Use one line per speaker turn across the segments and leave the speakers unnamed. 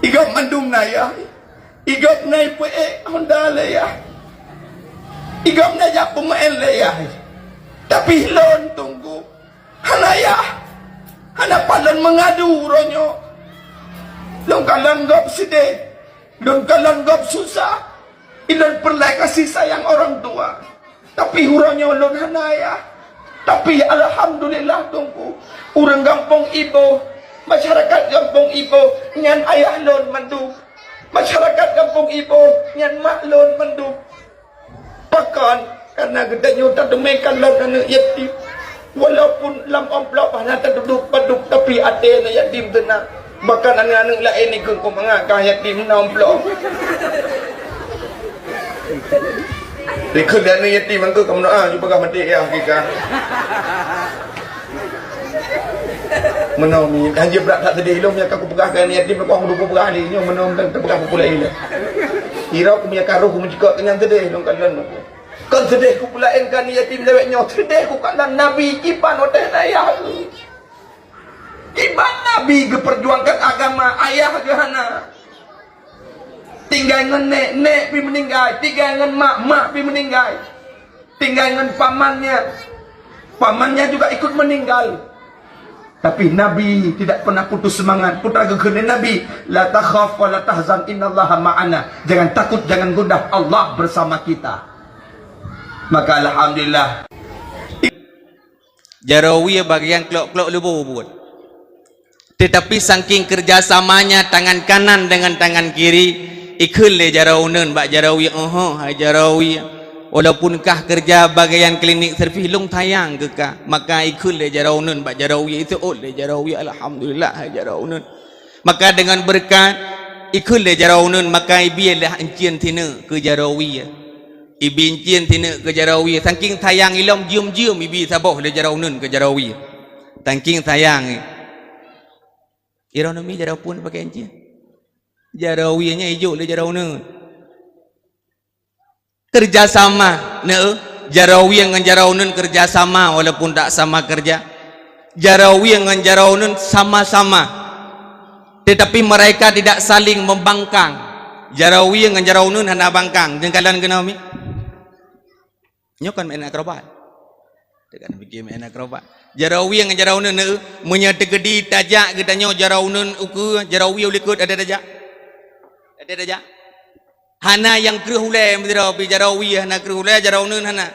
igap mandum na ya, igap na ipe Honda le ya, igap na ya pemain le ya. Tapi lon tunggu, hana ya, hana palan mengadu ronyo, lon kalanggap sedih, lon kalanggap susah, ilon perlai kasih sayang orang tua. Tapi ronyo lon hana ya. Tapi alhamdulillah tunggu, orang kampung ibu, masyarakat kampung ibu nyan ayah lon mandu, masyarakat kampung ibu nyan mak lon mandu. Bahkan karena gedanya tak demikian lon anak yatim, walaupun lam amplop hanya terduduk paduk tapi ada anak yatim tenang. Bahkan anak-anak lain ni kau mengakah yatim na amplop. Dikut dan yatim mangko kamu doa jumpa kau mati ya hakika. Menom hanya berat tak sedih ilmu yang aku pegahkan yatim aku dulu pegah ni nyo menom dan terpegah pula ile. Kira aku punya karuh aku mencekak kenyang sedih long kalan aku. Kan sedih aku pula enkan yatim dewek nyo sedih aku kalan nabi iban oteh ayah. Iban nabi keperjuangkan agama ayah gehana. Tinggal dengan nek pi meninggal, tinggal dengan mak pi meninggal, tinggal dengan pamannya juga ikut meninggal. Tapi Nabi tidak pernah putus semangat. Putra gegene Nabi, la takhaf wa la tahzan innallaha ma'ana. Jangan takut, jangan gundah, Allah bersama kita. Maka alhamdulillah.
Jarawiyah bagian klok-klok lebu buat. Tetapi saking kerjasamanya tangan kanan dengan tangan kiri, ikul le jarawunan bak jarawiyah hai jarawiyah walaupun kah kerja bagian klinik servis long tayang ke kah maka ikul le jarawunan bak jarawiyah itu le jarawiyah alhamdulillah hai jarawunan maka dengan berkat ikul le jarawunan maka ibilah encien tina ke jarawiyah ibi encien tina ke jarawiyah saking tayang ilom jium-jium ibi saboh le jarawunan ke jarawiyah saking tayang ironomi jarawpun pakai encien jarawiyahnya hijau le jarawunan kerjasama jarawiyah dengan jarawunan kerjasama walaupun tak sama kerja jarawiyah dengan jarawunan sama-sama tetapi mereka tidak saling membangkang jarawiyah dengan jarawunan hanya bangkang dan kalian kenal mi nyokan main akrobat tekan bikin main akrobat jarawiyah dengan jarawunan menyata gedi tajak kita nyo jarawunan uku jarawiyah likut ada tajak ada aja hana yang kerhulai mendira bi jarawiyah hana kerhulai jarawunan hana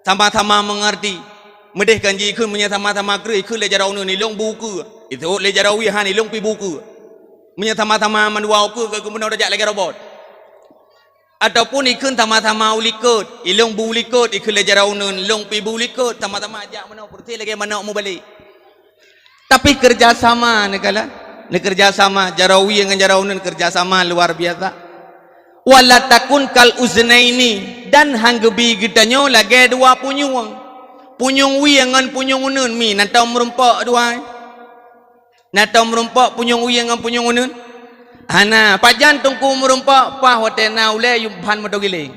sama-sama mengerti medeh kanji ikun menya sama-sama kerh ikun le jarawunan ni long buku itu le jarawiyah hani long pi buku menya sama-sama manduau ke kemudian dajak lagi robot ataupun ikun sama-sama ulikut ilong bu ulikut ikun le jarawunan long pi bu ulikut sama-sama ajak mana perti lagi mana mau balik tapi kerjasama negala kerjasama jarawiyah dengan jarawunan kerjasama luar biasa wala takun kal uznaini dan hanggebi gitanyo lagi dua punyung wi dengan punyung unun mi natau merempak dua natau merempak punyung wi dengan punyung unun hana pajan tungku merempak pah watena ule yubhan madogiling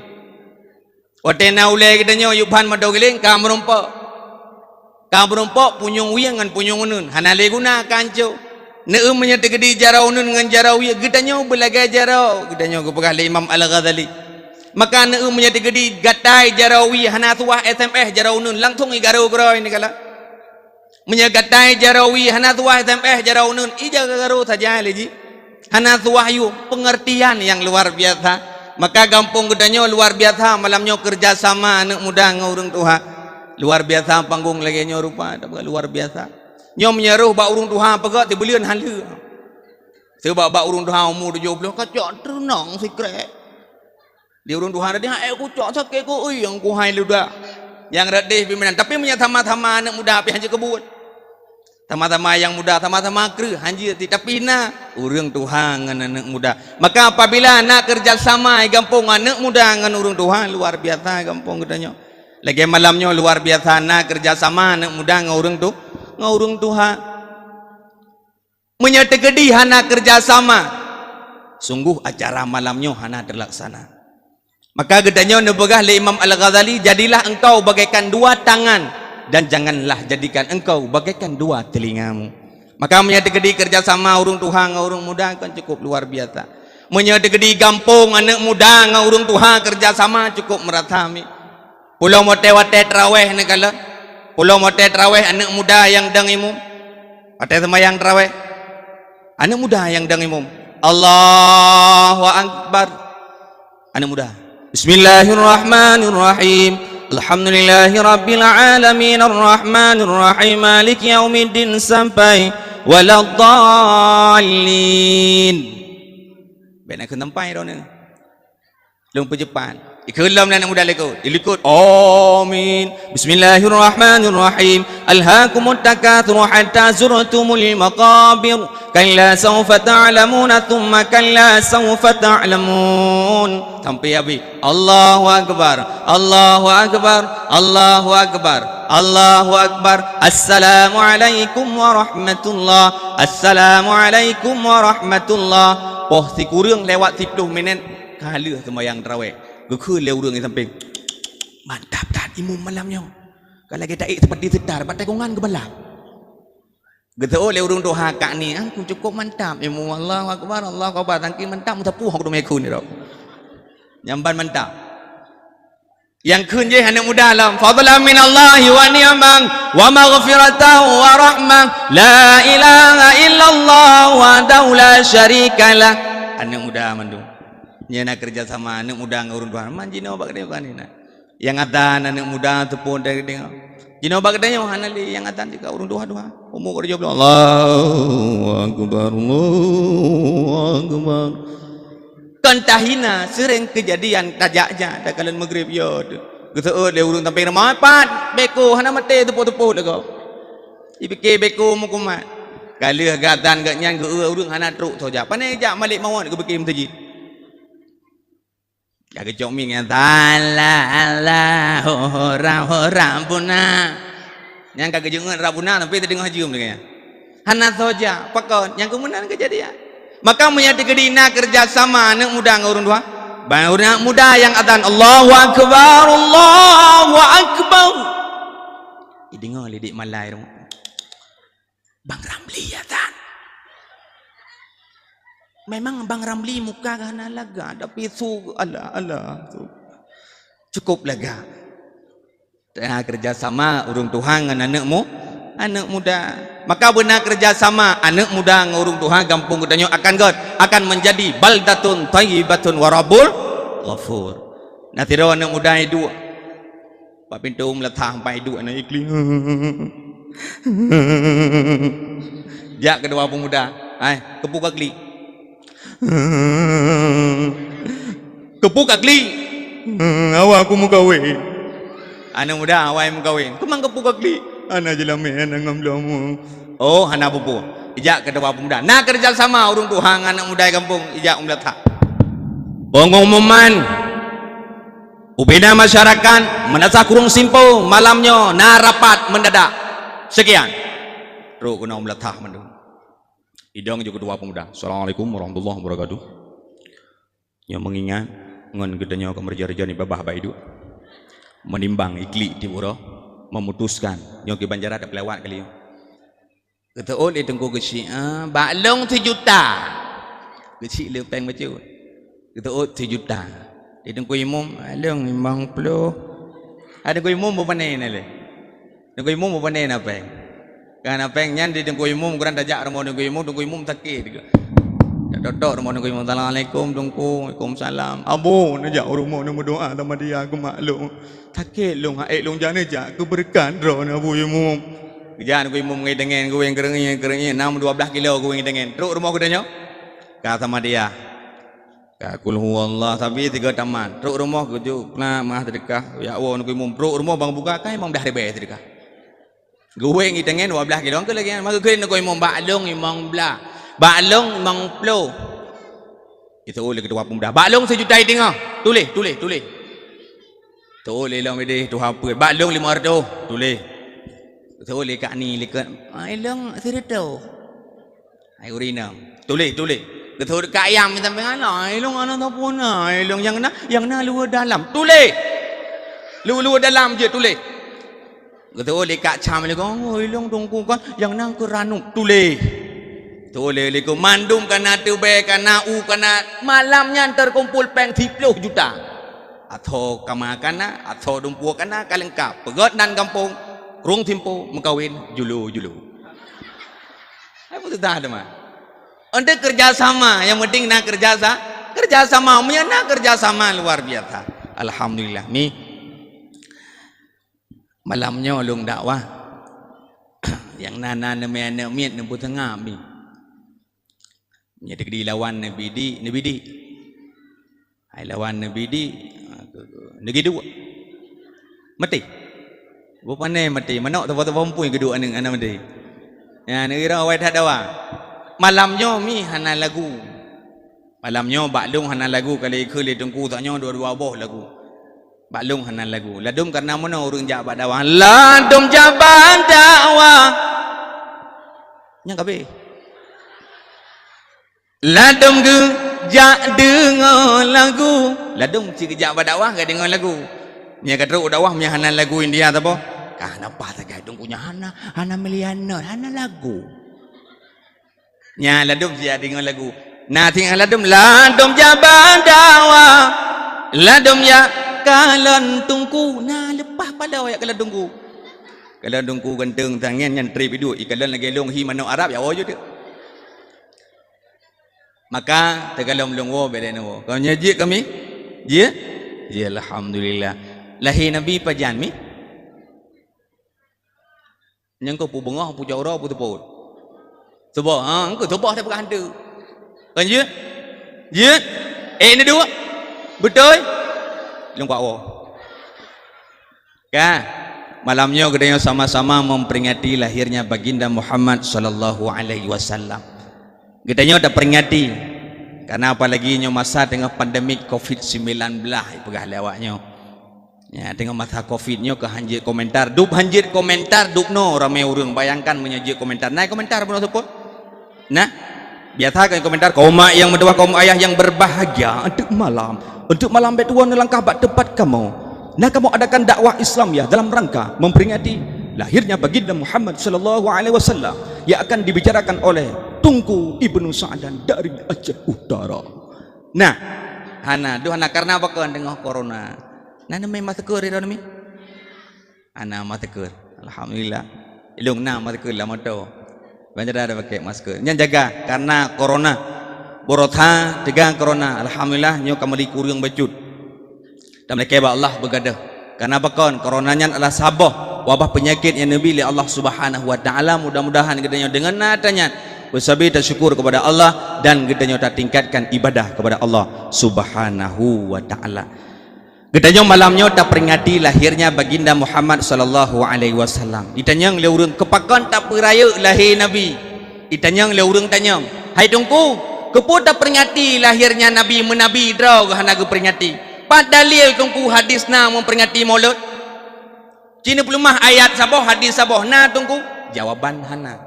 watena ule gitanyo yubhan madogiling ka merempak punyung wi dengan punyung unun hana le guna kanco neum menyata gedi jarawunan dengan jarawiyah gedanya belagai jarau gedanya gepegah le Imam Al-Ghazali maka neum menyata gedi gatai jarawiyah hana tuah SMS jarawunan langsung igaro groi ni kala menyagatai jarawiyah hana tuah SMS jarawunan ija garo saja leji hana tuah yu pengertian yang luar biasa maka kampung gedanya luar biasa malamnya kerjasama anak muda dengan orang tua luar biasa panggung lagi nya rupa luar biasa nyom menyeruh bak urung Tuhan pegak tibelian hala sebab bak urung Tuhan umur 70 kacak terenang secret dia urung Tuhan dia aku cak sakit ko oi yang ku hai luda yang radih pimpinan tapi menyat sama-sama anak muda api hanja kebut sama-sama yang muda sama-sama kreh hanja tapi na urung Tuhan dengan anak muda maka apabila nak kerjasama gampung anak muda dengan urung Tuhan luar biasa gampung katanya lagi malamnya luar biasa nak kerjasama anak muda dengan urung tu ngurung Tuhan menyata gedi hana kerjasama sungguh acara malamnya hana terlaksana maka gedanya nebegah le Imam Al-Ghazali jadilah engkau bagaikan dua tangan dan janganlah jadikan engkau bagaikan dua telingamu Maka menyedekedi kerjasama urung Tuhan dengan urung muda kan cukup luar biasa. Menyedekedi kampung anak muda dengan urung Tuhan kerjasama cukup meratami. Pulau mote wate terawih negala. Pulau mote terawih anak muda yang dang imum. Wate semayang terawih. Anak muda yang dang imum. Allahu Akbar. Anak muda. Bismillahirrahmanirrahim. Alhamdulillahi Rabbil Alamin Ar-Rahmanir Rahim Maliki Yaumiddin sampai Waladdallin. Benar ke tempat dah ni. Lung perjepan. Ikelam anak muda ikut. Amin. Bismillahirrahmanirrahim. Alhaakumut takatsur hatta zurtumul maqabir. Kalla sawfa ta'lamuna thumma kalla sawfa ta'lamun. Sampai habis. Allahu Akbar. Allahu Akbar. Allahu Akbar. Allahu Akbar. Assalamualaikum warahmatullah. Assalamualaikum warahmatullah. Poh si kurang lewat 10 minit kala sembahyang tarawih. Gekul lewat urang samping. Mantap tak imam malamnya. Kalau kita seperti sedar patai kongan ke belah. Gitu lewat urang doa kak ni, aku cukup mantap imam. Allahu Akbar, Allahu Akbar. Tangki mantap mutapuh aku domekun ni dok. Nyamban mantap. Yang kun je anak muda alam. Fadlan min Allah wa ni'man wa maghfiratahu wa rahmah. La ilaha illallah wa la syarikalah. Anak muda mandung. Nya nak kerja sama anak muda dengan urang Tuhan. Man jino bak dia kan ni. Yang atan anak muda tu pun dari tengok. Jino bak dia hanali yang atan juga urang Tuhan. Umur kerja belum. Allahu Akbar. Allahu Akbar. Kantahina sering kejadian tajaknya dak kalan maghrib yo tu. Geus dia urang tamping ramai pat beko hana mate tepuk-tepuk dak. Ipike beko mukumat. Kali gatan gak nyan ke urang hana truk saja. Pane jak malik mawon ke bekim tajid. Ya ke jok ming Allah orang puna. Yang kagak jengat rabuna tapi terdengar hajium dengan. Hana saja pakon yang kemudian kejadian. Maka menyadari kerjasama anak muda dengan orang tua. Banyak anak muda yang adzan Allahu Akbar, Allahu Akbar. Dengar lidik malai dong. Bang Ramli adzan. Memang Bang Ramli muka kana laga tapi su Allah cukup laga. Kerjasama urung Tuhan dengan anak muda. Maka benar kerjasama anak muda dengan urung Tuhan kampung katanya akan menjadi baldatun thayyibatun warabul ghafur. Nanti dah anak muda itu pak pintu meletah sampai itu anak ikli. Jak kedua pemuda, kepuk kali. Kepuk kali. Awak aku mau kahwin. Anak muda awak mau kahwin. Kemang kepuk kali. Anak jelame anak ngamlamu. Oh, anak pupu. Ijak kedua pemuda. Nak kerja sama urung Tuhan anak muda kampung ijak umlatha. Pengumuman ubina masyarakat menasa kurung simpul malamnya na rapat mendadak. Sekian. Ro kuna umlatha mandung. Idang juga kedua pemuda. Assalamualaikum warahmatullahi wabarakatuh. Yang mengingat ngon gedenya kemerja-reja ni babah baidu. Menimbang ikli di buro memutuskan yang ke Banjaran ada pelewat kali. Kata oleh tengku kecil, baklong 1 juta. Kecil lepeng macam. Kata 1 juta. Di tengku imam, baklong 50. Ada ku imam berapa ni le? Tengku imam berapa ni apa? Kan apa yang di tengku imam kurang tajak rumah tengku imam sakit juga. Dok rumah tengku imam. Assalamualaikum tengku, Waalaikumsalam. Abu najak rumah nak berdoa sama dia aku maklum. Sakit long, long jangan najak keberkan drone abu imam. Jangan aku imam ngai dengan aku yang kerengi 6-12 kilo aku yang dengan. Teruk rumah aku tanya. Kata sama dia. Kul huwallah tapi 3 taman. Teruk rumah aku tu nak mah sedekah. Ya Allah aku imam teruk rumah bang buka kan imam dah rebe sedekah. Gue ngi dengan 12 kilo ke lagi maka kena aku imam baklong imam belah. Baklong imam plo. Itu oleh kedua pemuda. Baklong 1 juta tengah. Tulis. Tulis lah medeh tu apa. Baklong 500. Tulis. Tulis kat ni lekat. Long 100. Ai urina. Tulis. Betul kat ayam minta pengalah. Long ana tak pun. Long yang na luar dalam. Tulis. Luar dalam je tulis. kata oleh kak cam le ko oi long tungku kan yang nang ke ranuk tule tule le ko mandum kana tebe kana u kana malamnya terkumpul peng 30 juta atau kama kana atau dumpu kana kalengkap pegot nan kampung rung timpo mengkawin julu apa tu dah ada mah anda kerjasama yang penting nak kerjasama nak kerjasama luar biasa alhamdulillah mi malamnya ulung dakwah yang nana nama anak miat nempu tengah mi nyata di lawan nabi di hai lawan nabi di negeri dua mati bukan mati mana tu pun kedua anak mati ya negeri rawat tak dawa malamnya mi hana lagu malamnya baklung hana lagu kali kali tungku taknya dua boh lagu baklung hana lagu ladum karena mana orang jabat dakwah ladum jabat dakwah nya kabe ladum ge jak dengar lagu ladum si jabat dakwah ga dengar lagu nya kadru dakwah nya hana lagu India ta boh kenapa tak gadung punya hana meliana hana lagu nya ladum si dengar lagu nah ting ladum jabat dakwah ladum ya kalan tungku nah lepas pada ayat kalan tungku ganteng tangan yang trip hidup ikalan lagi long hi mano Arab ya ojo tu maka tegalom longwo bedeno kau nyaji kami je alhamdulillah lahir nabi pajan mi yang kau pu bengah pu jaura pu teput coba engkau coba tak pegang hantu kan je ni dua betul lengkap wo ka malamnya gedenya sama-sama memperingati lahirnya baginda Muhammad sallallahu alaihi wasallam gedenya dah peringati karena apalagi nyo masa tengah pandemik COVID-19 pegah lewatnya ya tengah masa COVID nyo ke hanjit komentar dup no ramai orang bayangkan menyajik komentar naik komentar pun support nah biasa kan komentar kaum mak yang mendua kaum ayah yang berbahagia untuk malam betuan langkah bak tepat kamu nah kamu adakan dakwah Islam ya dalam rangka memperingati lahirnya baginda Muhammad sallallahu alaihi wasallam yang akan dibicarakan oleh Tunku Ibnu Sa'dan dari Aceh Utara nah hana karena apa kan dengan corona nah namanya masker itu namanya ana masker alhamdulillah ilung na masker lah moto banyak ada pakai masker yang jaga karena corona borotha tegang corona alhamdulillah nyo kamali kurang bacut dan mereka Allah begadah karena bakon coronanya adalah sabah wabah penyakit yang nabi Allah Subhanahu wa taala mudah-mudahan gedenya dengan nadanya bersabar dan syukur kepada Allah dan gedenya tingkatkan ibadah kepada Allah Subhanahu wa taala gedenya malamnya tak peringati lahirnya baginda Muhammad sallallahu alaihi wasallam ditanyang le urang kepakan tak peraya lahir nabi ditanyang le urang tanyang hai tungku kepo tak peringati lahirnya nabi menabi draw hana ge peringati pat dalil tungku hadis na memperingati maulud cina pelumah ayat sabah hadis sabah na tungku jawaban hana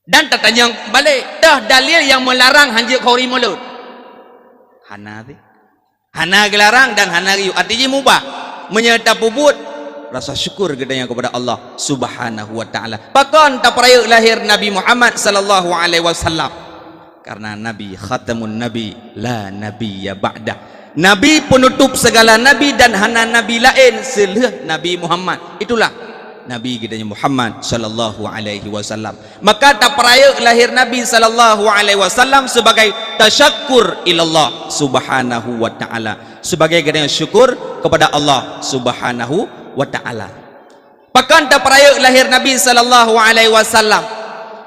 dan tak tanyang balik dah dalil yang melarang hanjir khauri maulud hana tu hana gelarang dan hana riu artinya mubah menyerta puput rasa syukur gedanya kepada Allah Subhanahu wa taala pakon tak peraya lahir Nabi Muhammad sallallahu alaihi wasallam karena nabi khatamun nabi la nabiyya ba'da nabi penutup segala nabi dan hana nabi lain selepas Nabi Muhammad itulah nabi gedanya Muhammad sallallahu alaihi wasallam maka tak peraya lahir Nabi sallallahu alaihi wasallam sebagai tasyakkur ilallah Subhanahu wa taala sebagai gedanya syukur kepada Allah Subhanahu wa taala pakan tak peraya lahir Nabi sallallahu alaihi wasallam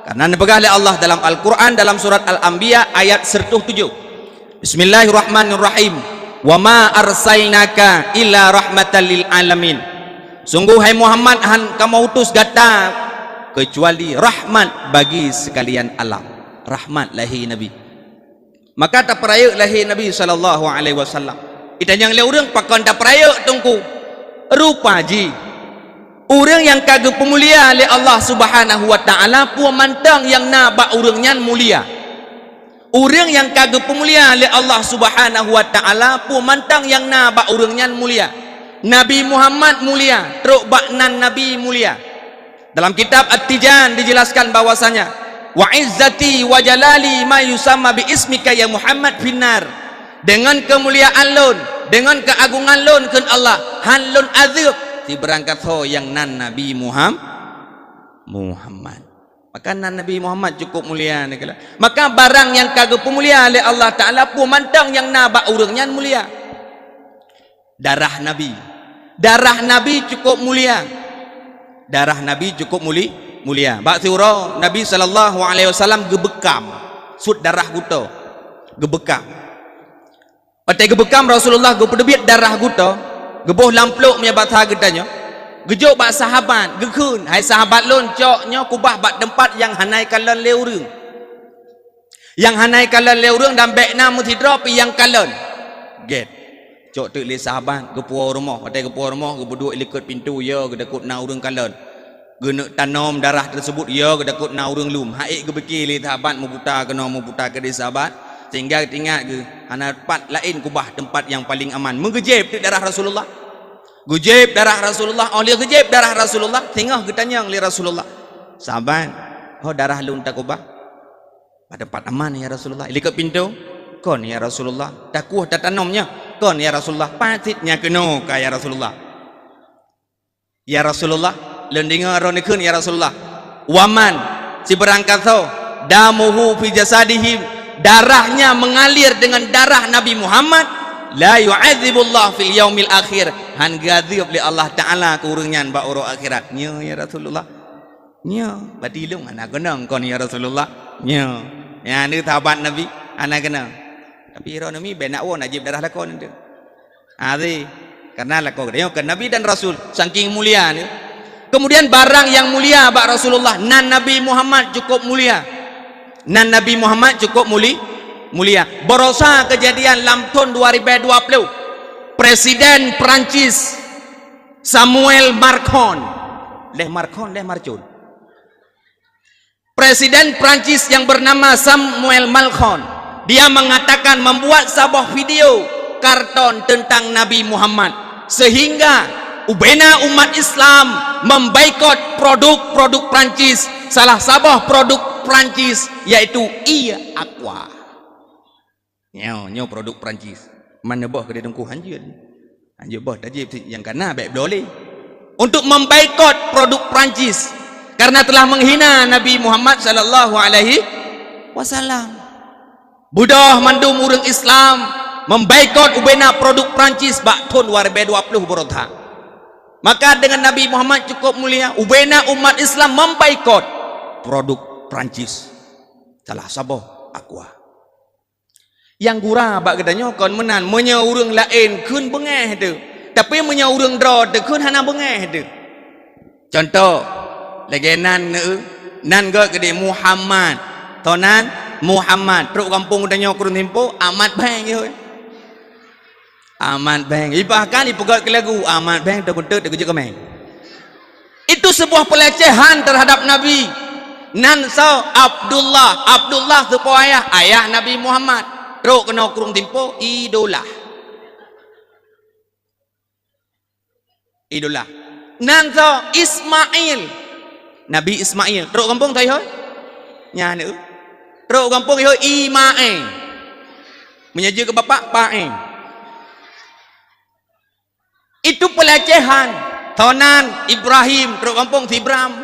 karena dipegah oleh Allah dalam Al-Quran dalam surat Al-Anbiya ayat 107 Bismillahirrahmanirrahim wa ma arsainaka illa rahmatan lil alamin sungguh hai Muhammad kamu utus gata kecuali rahmat bagi sekalian alam rahmat lahir Nabi maka tak peraya lahir Nabi sallallahu alaihi wasallam itanyang le urang pakan tak peraya tungku rupa ji orang yang kagak pemulia oleh Allah Subhanahu wa taala puan mantang yang nabak orangnya mulia orang yang kagak pemulia oleh Allah Subhanahu wa taala puan mantang yang nabak orangnya mulia Nabi Muhammad mulia, teruk baknan Nabi mulia. Dalam kitab At-Tijan dijelaskan bahwasanya wa izzati wa jalali ma yusamma bi ismika ya Muhammad finnar. Dengan kemuliaan lun, dengan keagungan lun keun Allah, han lun azab si berangkat ho yang nan Nabi Muhammad. Maka nan Nabi Muhammad cukup mulia ni kala. Maka barang yang kagak pemulia oleh Allah Taala pun mantang yang naba urangnya mulia. Darah Nabi cukup mulia. Darah Nabi cukup mulia. Bak surah Nabi sallallahu alaihi wasallam gebekam. Sud darah guto. Gebekam. Patai gebekam Rasulullah gepedebit darah guto. Gebuh lampluk punya bahasa gedanya. Gejuk bak sahabat, gekun. Hai sahabat lun coknya kubah bak tempat yang hanai kalan leurung. Yang hanai kalan leurung dan bekna mutidrop yang kalan. Get. Cok tu li sahabat gepuar rumah, patai gepuar rumah gebuduk likut pintu ya gedakut na urang kalan. Genek tanam darah tersebut ya gedakut na urang lum. Haik gebeki li sahabat membuta kena membuta ke di sahabat sehingga ingat ke hana tempat lain kubah tempat yang paling aman. Mengejep darah Rasulullah. Gejep darah Rasulullah, oleh gejep darah Rasulullah, tengah getanya li Rasulullah. Sahabat, oh darah lun tak kubah. Pada tempat aman ya Rasulullah. Likut pintu, kon ya Rasulullah. Takuh tak tanamnya. Kon ya Rasulullah, patitnya kena ka ya Rasulullah. Ya Rasulullah, lendinga ronikun ya Rasulullah. Waman si berangkat tau damuhu fi jasadihim, darahnya mengalir dengan darah Nabi Muhammad, la yu'adzibullah fil yaumil akhir, han gadzib li Allah Taala kurungan ba uro akhirat. Nya ya Rasulullah. Nya badilung anak kenang kon ya Rasulullah. Nya ya ni sahabat Nabi anak kenang. Tapi Nabi benak won najib darah lakon itu. Ari karena lakon dia kan Nabi dan Rasul saking mulia ni. Kemudian barang yang mulia bak Rasulullah, nan Nabi Muhammad cukup mulia. Nan Nabi Muhammad cukup mulia. Berosa kejadian dalam tahun 2020. Presiden Perancis Samuel Macron. Presiden Perancis yang bernama Samuel Macron, dia mengatakan membuat sebuah video karton tentang Nabi Muhammad sehingga ubena umat Islam memboikot produk-produk Perancis. Salah sebuah produk Perancis yaitu Aqua. Nyo produk Perancis. Mana boh ke dengku hanjir boh tajib yang kana baik boleh untuk memboikot produk Perancis karena telah menghina Nabi Muhammad sallallahu alaihi wasallam. Budah mandum urang Islam memboikot ubena produk Perancis bak tahun 2020 berontak. Maka dengan Nabi Muhammad cukup mulia, ubena umat Islam memboikot produk Perancis. Salah sabah Aqua. Yang gura bak gedanya kon menan menya urang lain keun bengeh tu. Tapi menya urang dra tu keun hana bengeh tu. Contoh lagi nan ge gede Muhammad. Tonan Muhammad teruk kampung udahnya kurun tempo Ahmad Bang je. Ahmad Bang bahkan dipegat ke lagu Ahmad Bang tak betul tak kerja kemeng. Itu sebuah pelecehan terhadap Nabi. Nan sao Abdullah supaya ayah Nabi Muhammad teruk kena kurung tempo idola. Nan sao Ismail Nabi Ismail teruk kampung tai hoi nya ni teruk kampung hoi Imae menyaja ke bapak pae. Itu pelecehan. Tonan Ibrahim teruk kampung Tibram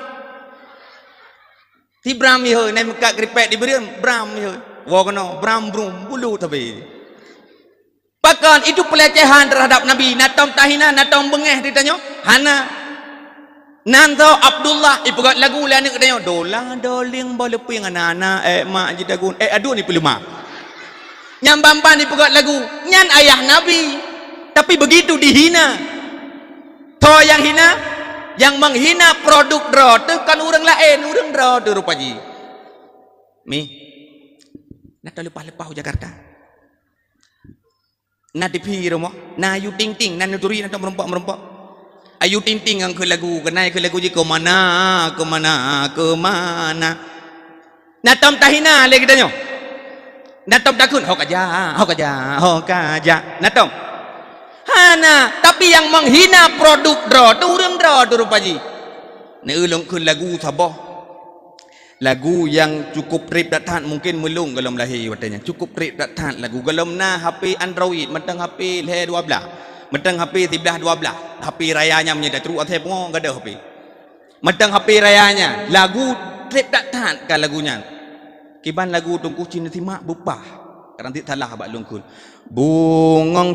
hoi nai mekak kripet diberi Bram hoi wa kena Bram brum bulu tapi pakan itu pelecehan terhadap Nabi. Natom tahina natom bengeh ditanya hana nanto Abdullah ipegat lagu lain katanya dolang doling baleping anak-anak mak jidagun aduh ni peluma nyambampan ipegat lagu nyan ayah Nabi tapi begitu dihina. To yang hina, yang menghina produk dro tu kan orang lain, orang dro tu rupaji. Nak lepas-lepas Jakarta. Nak dipi rumah, na ayu ting-ting, nan nuturi nak merempak-merempak. Ayu ting-ting ang ke lagu, kenai ke lagu je ke mana. Natom tahina lagi tanya. Natom takun hok aja. Natom. Hana, tapi yang menghina produk draw tu urang draw tu rupaji. Ne ulung kun lagu sabah. Lagu yang cukup rip datang mungkin melung dalam lahir watanya. Cukup rip datang lagu dalam na HP Android, mentang HP le 12. Mentang HP 11 12. HP rayanya menyedah teruk athe pengong gada HP. Mentang HP rayanya, lagu rip datang kan lagunya. Kiban lagu tungku Cina Timak bupah. Nanti salah abak lungkul. Bungong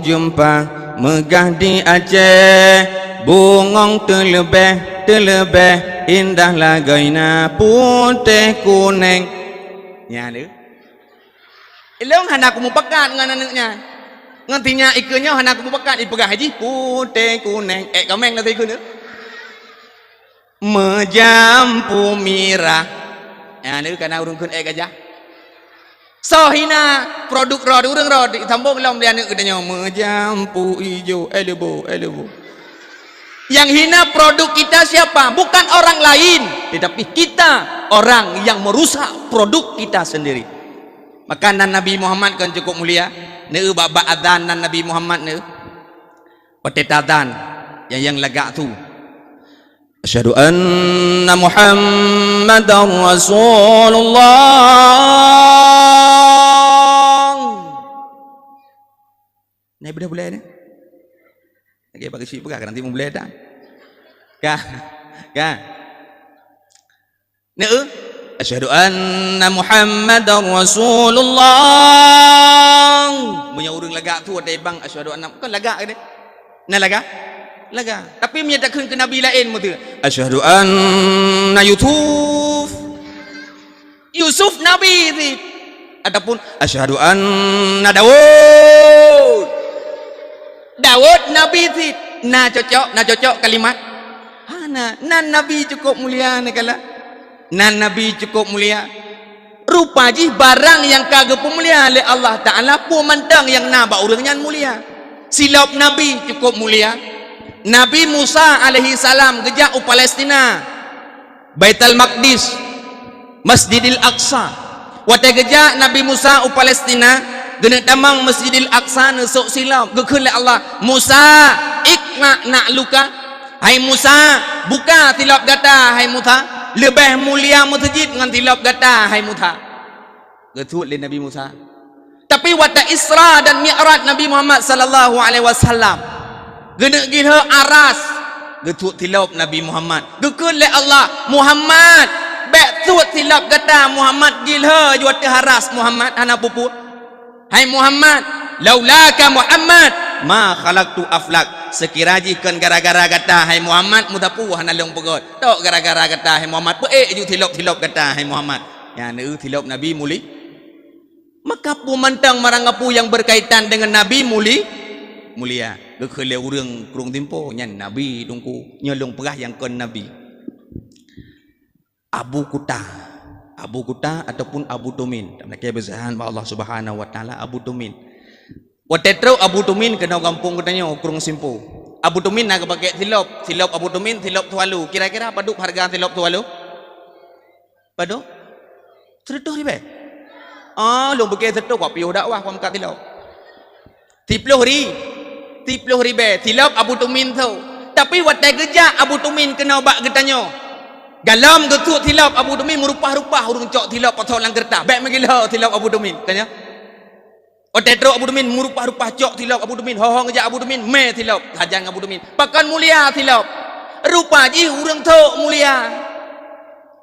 jumpa megah di Aceh, bungong terlebih indah lagaina putih kuning. Ya ni. Ilong hendak aku mupakat dengan anaknya. Ngantinya ikannya hendak aku mupakat ipegah haji putih kuning. Kameng nanti ikut ni. Mejampu mirah. Ya ni karena urung kun gajah. So hina produk rod urang rod sambung long dia nak katanya mejampu ijo elebo. Yang hina produk kita siapa? Bukan orang lain, tetapi kita orang yang merusak produk kita sendiri. Makanan Nabi Muhammad kan cukup mulia. Ne bab adzan Nabi Muhammad ne. Patet adzan yang lagak tu. Asyhadu anna Muhammadar Rasulullah. Ni boleh ni. Lagi bagi si pegah nanti boleh dah. Kan. Ne asyhadu anna Muhammadar Rasulullah. Punya urang lagak tu ada bang asyhadu anna kan lagak ke ni? Nah lagak. Tapi menyatakan ke Nabi lain betul. Asyhadu anna Yusuf Nabi itu. Ataupun asyhadu anna Daud Nabi itu. Nah cocok kalimat. Nan Nabi cukup mulia ni kala. Nan Nabi cukup mulia. Rupa ji barang yang kagak mulia oleh Allah Taala pun mandang yang naba orangnya mulia. Silap Nabi cukup mulia. Nabi Musa alaihi salam gejak u Palestina, Baitul Maqdis, Masjidil Aqsa. Wate gejak Nabi Musa u Palestina, gena tamang Masjidil Aqsa nesok silap gekeun le Allah. Musa, ikna nak luka. Hai Musa, buka tilap gata hai Musa. Lebih mulia masjid dengan tilap gata hai Musa. Getut le Nabi Musa. Tapi wata Isra dan Mi'raj Nabi Muhammad sallallahu alaihi wasallam. Gena gila aras getut tilap Nabi Muhammad gekun le Allah Muhammad betut tilap kata Muhammad gila juat haras Muhammad hana pupu. Hai Muhammad laulaka Muhammad ma khalaqtu aflak. Sekiraji kan gara-gara kata hai Muhammad mutapu hana long pegot tok gara-gara kata hai Muhammad pe ju tilap kata hai Muhammad ya ne tilap Nabi muli. Maka pumantang marang apu yang berkaitan dengan Nabi mulia. Gekele urang kurung tempo nyan Nabi dungku nyolong perah yang kon Nabi. Abu Kuta ataupun Abu Tumin. Tak nak bezahan Allah Subhanahu wa taala Abu Tumin. Watetro Abu Tumin kena kampung katanya kurung simpo. Abu Tumin nak pakai tilap Abu Tumin tilap tualu. Kira-kira paduk harga tilap tualu? Paduk? 100 ribu. Long pakai 100 kau piu dakwah kau angkat tilap. 30 ribu tilap Abu Tumin tu. Tapi watai kerja Abu Tumin kena bak getanyo. Galam getuk tilap Abu Tumin merupah-rupah urung cok tilap patol lang kertas. Baik megila tilap Abu Tumin tanya. Watai teruk Abu Tumin merupah-rupah cok tilap Abu Tumin. Hohong kerja Abu Tumin me tilap hajang Abu Tumin. Pakan mulia tilap. Rupa ji urang tu mulia.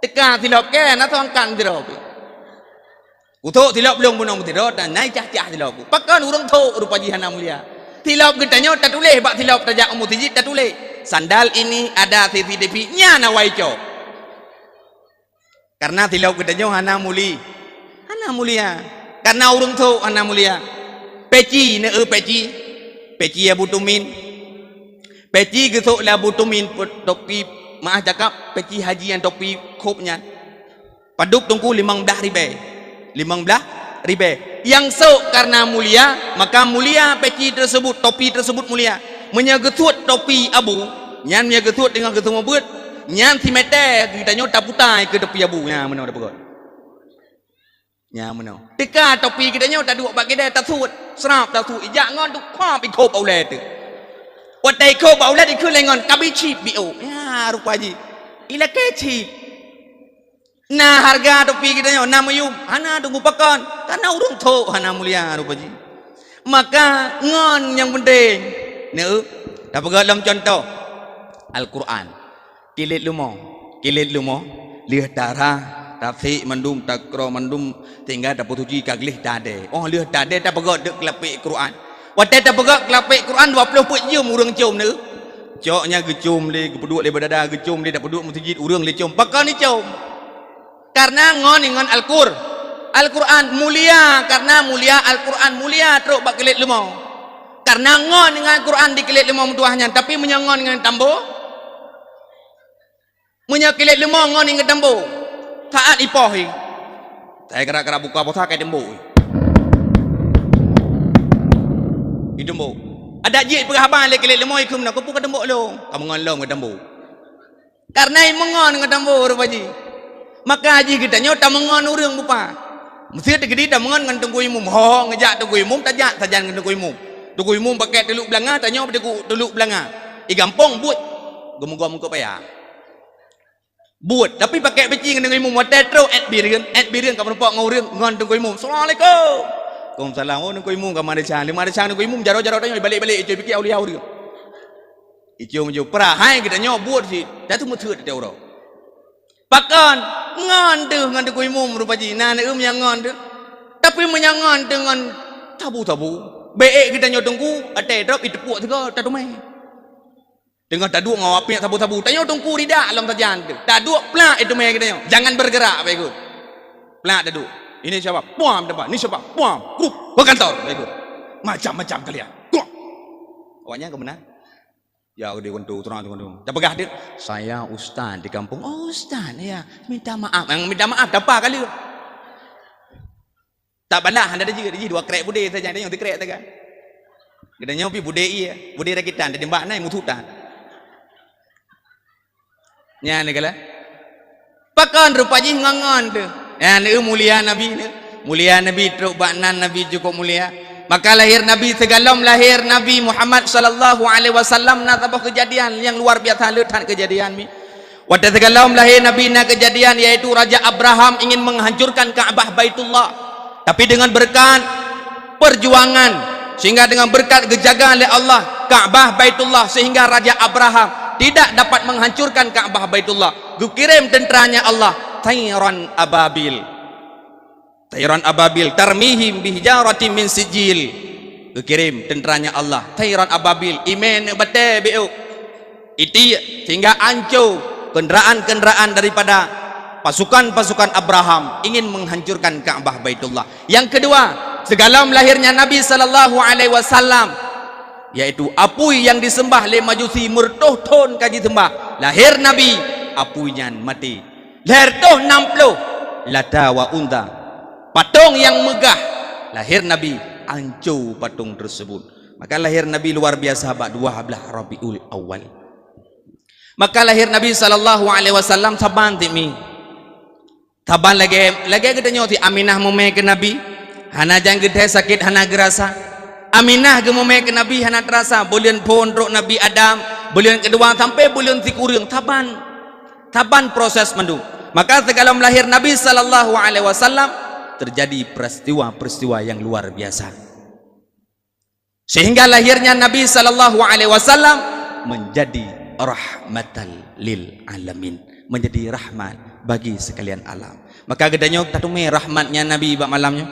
Teka tilap kan atau angkan tilap. Utuk tilap belum bunong tilap dan naik cah-cah tilap. Pakan urang tu rupa ji hana mulia. Tilap getanya tak tulis bak tilap tajak umur tijit tak tulis. Sandal ini ada CCTV nya na waico. Karena tilap getanya hana mulia. Karena urang tu hana mulia. Peci ne peci Abu Tumin. Peci getuk la Abu Tumin topi maaf cakap peci haji yang topi kopnya. Paduk tungku 15 ribu. Yang sok karena mulia, maka mulia peci tersebut, topi tersebut mulia. Menyegetut topi abu, nyan menyegetut dengan ketemu but, nyan si mete kita nyota putai ke topi abu, nya mana ada pegot. Nya mana. Teka topi kita nyota dua bagi dia tak sud. serap tak tu ijak ngon tu khop ikop aule tu watai ikop aule ikut lengon kabi chip bio ya rupa ji ila ke chip nah harga topi kita nyo na mayum hana tunggu pakon karena urung tho hana mulia rupa ji maka ngon yang penting ne dapat dalam contoh Al-Quran kilit lumo lihat darah Rafiq mandum takro mandum tinggal dapat uji kaglih tade oh lihat tade tak pegak dek kelapik Quran wadah tak pegak kelapik Quran 20 put jam urang cium ne coknya gecum le gepeduk le badada gecum le dapat duk masjid urang le cium pakon ni cium karena ngon dengan Al-Quran mulia karena mulia Al-Quran mulia teruk bak kelit lumo karena ngon dengan Al-Quran di kelit lumo mutuahnya tapi menyangon dengan tambo menyakilit lumo ngon dengan tambo taat ipohi saya kira-kira buka apa kayak dembo idembo ada jik perhaban le kelit lumo ikum nak kupu dembo lo kamu ngon lo dengan dembo karena mengon dengan dembo rupaji maka haji kita nyota mengon urang bupa mesti tegedi dah mengon dengan tunggu imum ho ngejak tunggu imum tajak sajan dengan tunggu imum pakai teluk belanga tanya pada teluk belanga gampang buat gom-gom kau payah buat tapi pakai beci dengan imum watetro at birin kamu nampak ngurang ngon tunggu imum assalamualaikum waalaikumsalam oh tunggu imum kamar cang tunggu imum jaro-jaro tanya balik-balik itu pikir aulia dia itu menjauh perahai kita nyo buat sih dah tu muthut dia orang pakon ngon tu ngon tunggu imum rupaji nah yang ngon tu tapi menyangon dengan tabu-tabu baik kita nyo tunggu ate drop itu puak tu tak tumai dengan tak duk ngawap punya tabu-tabu tanya tunggu tidak alam tajan tu tak duk plak itu mai kita nyo jangan bergerak baik ikut plak tak duk ini siapa puam depan ni siapa puam grup ke kantor baik ikut macam-macam kalian grup awaknya ke benar ya dia kontu terang tak pegah dia saya ustaz di kampung oh ustaz ya minta maaf yang minta maaf apa kali tak bandah anda ada juga dua krek bude saja ada yang dikrek tak kan kita nyopi bude iya bude rakitan di mbak nai mututan nya ni kala pakon rupaji ngangon tu ya ni mulia nabi truk baknan nabi cukup mulia maka lahir Nabi segalom lahir Nabi Muhammad sallallahu alaihi wasallam na tabah kejadian yang luar biasa letak kejadian mi pada segalom lahir Nabi na kejadian yaitu Raja Abraham ingin menghancurkan Kaabah Baitullah tapi dengan berkat perjuangan sehingga dengan berkat kejagaan oleh Allah Kaabah Baitullah sehingga Raja Abraham tidak dapat menghancurkan Kaabah Baitullah dikirim tenteranya Allah Tayran ababil tarmihim bihijaratin min sijil dikirim tenteranya Allah Tayran ababil imen bate beu itu sehingga hancur kenderaan-kenderaan daripada pasukan-pasukan Abraham ingin menghancurkan Kaabah Baitullah yang kedua segalam lahirnya Nabi sallallahu alaihi wasallam yaitu apui yang disembah oleh majusi murtoh ton kaji sembah lahir Nabi apuinya mati lahir toh 60 lata wa unta patung yang megah lahir Nabi hancur patung tersebut maka lahir Nabi luar biasa bak 12 Rabiul Awal maka lahir Nabi sallallahu alaihi wasallam saban timi taban lagi kita nyoti Aminah memeh ke Nabi hana jang gede sakit hana gerasa Aminah gemome ke Nabi hana terasa bulan pon rok Nabi Adam bulan kedua sampai bulan tikurung taban proses mandu maka segalam lahir Nabi sallallahu alaihi wasallam terjadi peristiwa-peristiwa yang luar biasa sehingga lahirnya Nabi sallallahu alaihi wasallam menjadi rahmatan lil alamin menjadi rahmat bagi sekalian alam maka gedanya tatume rahmatnya Nabi bak malamnya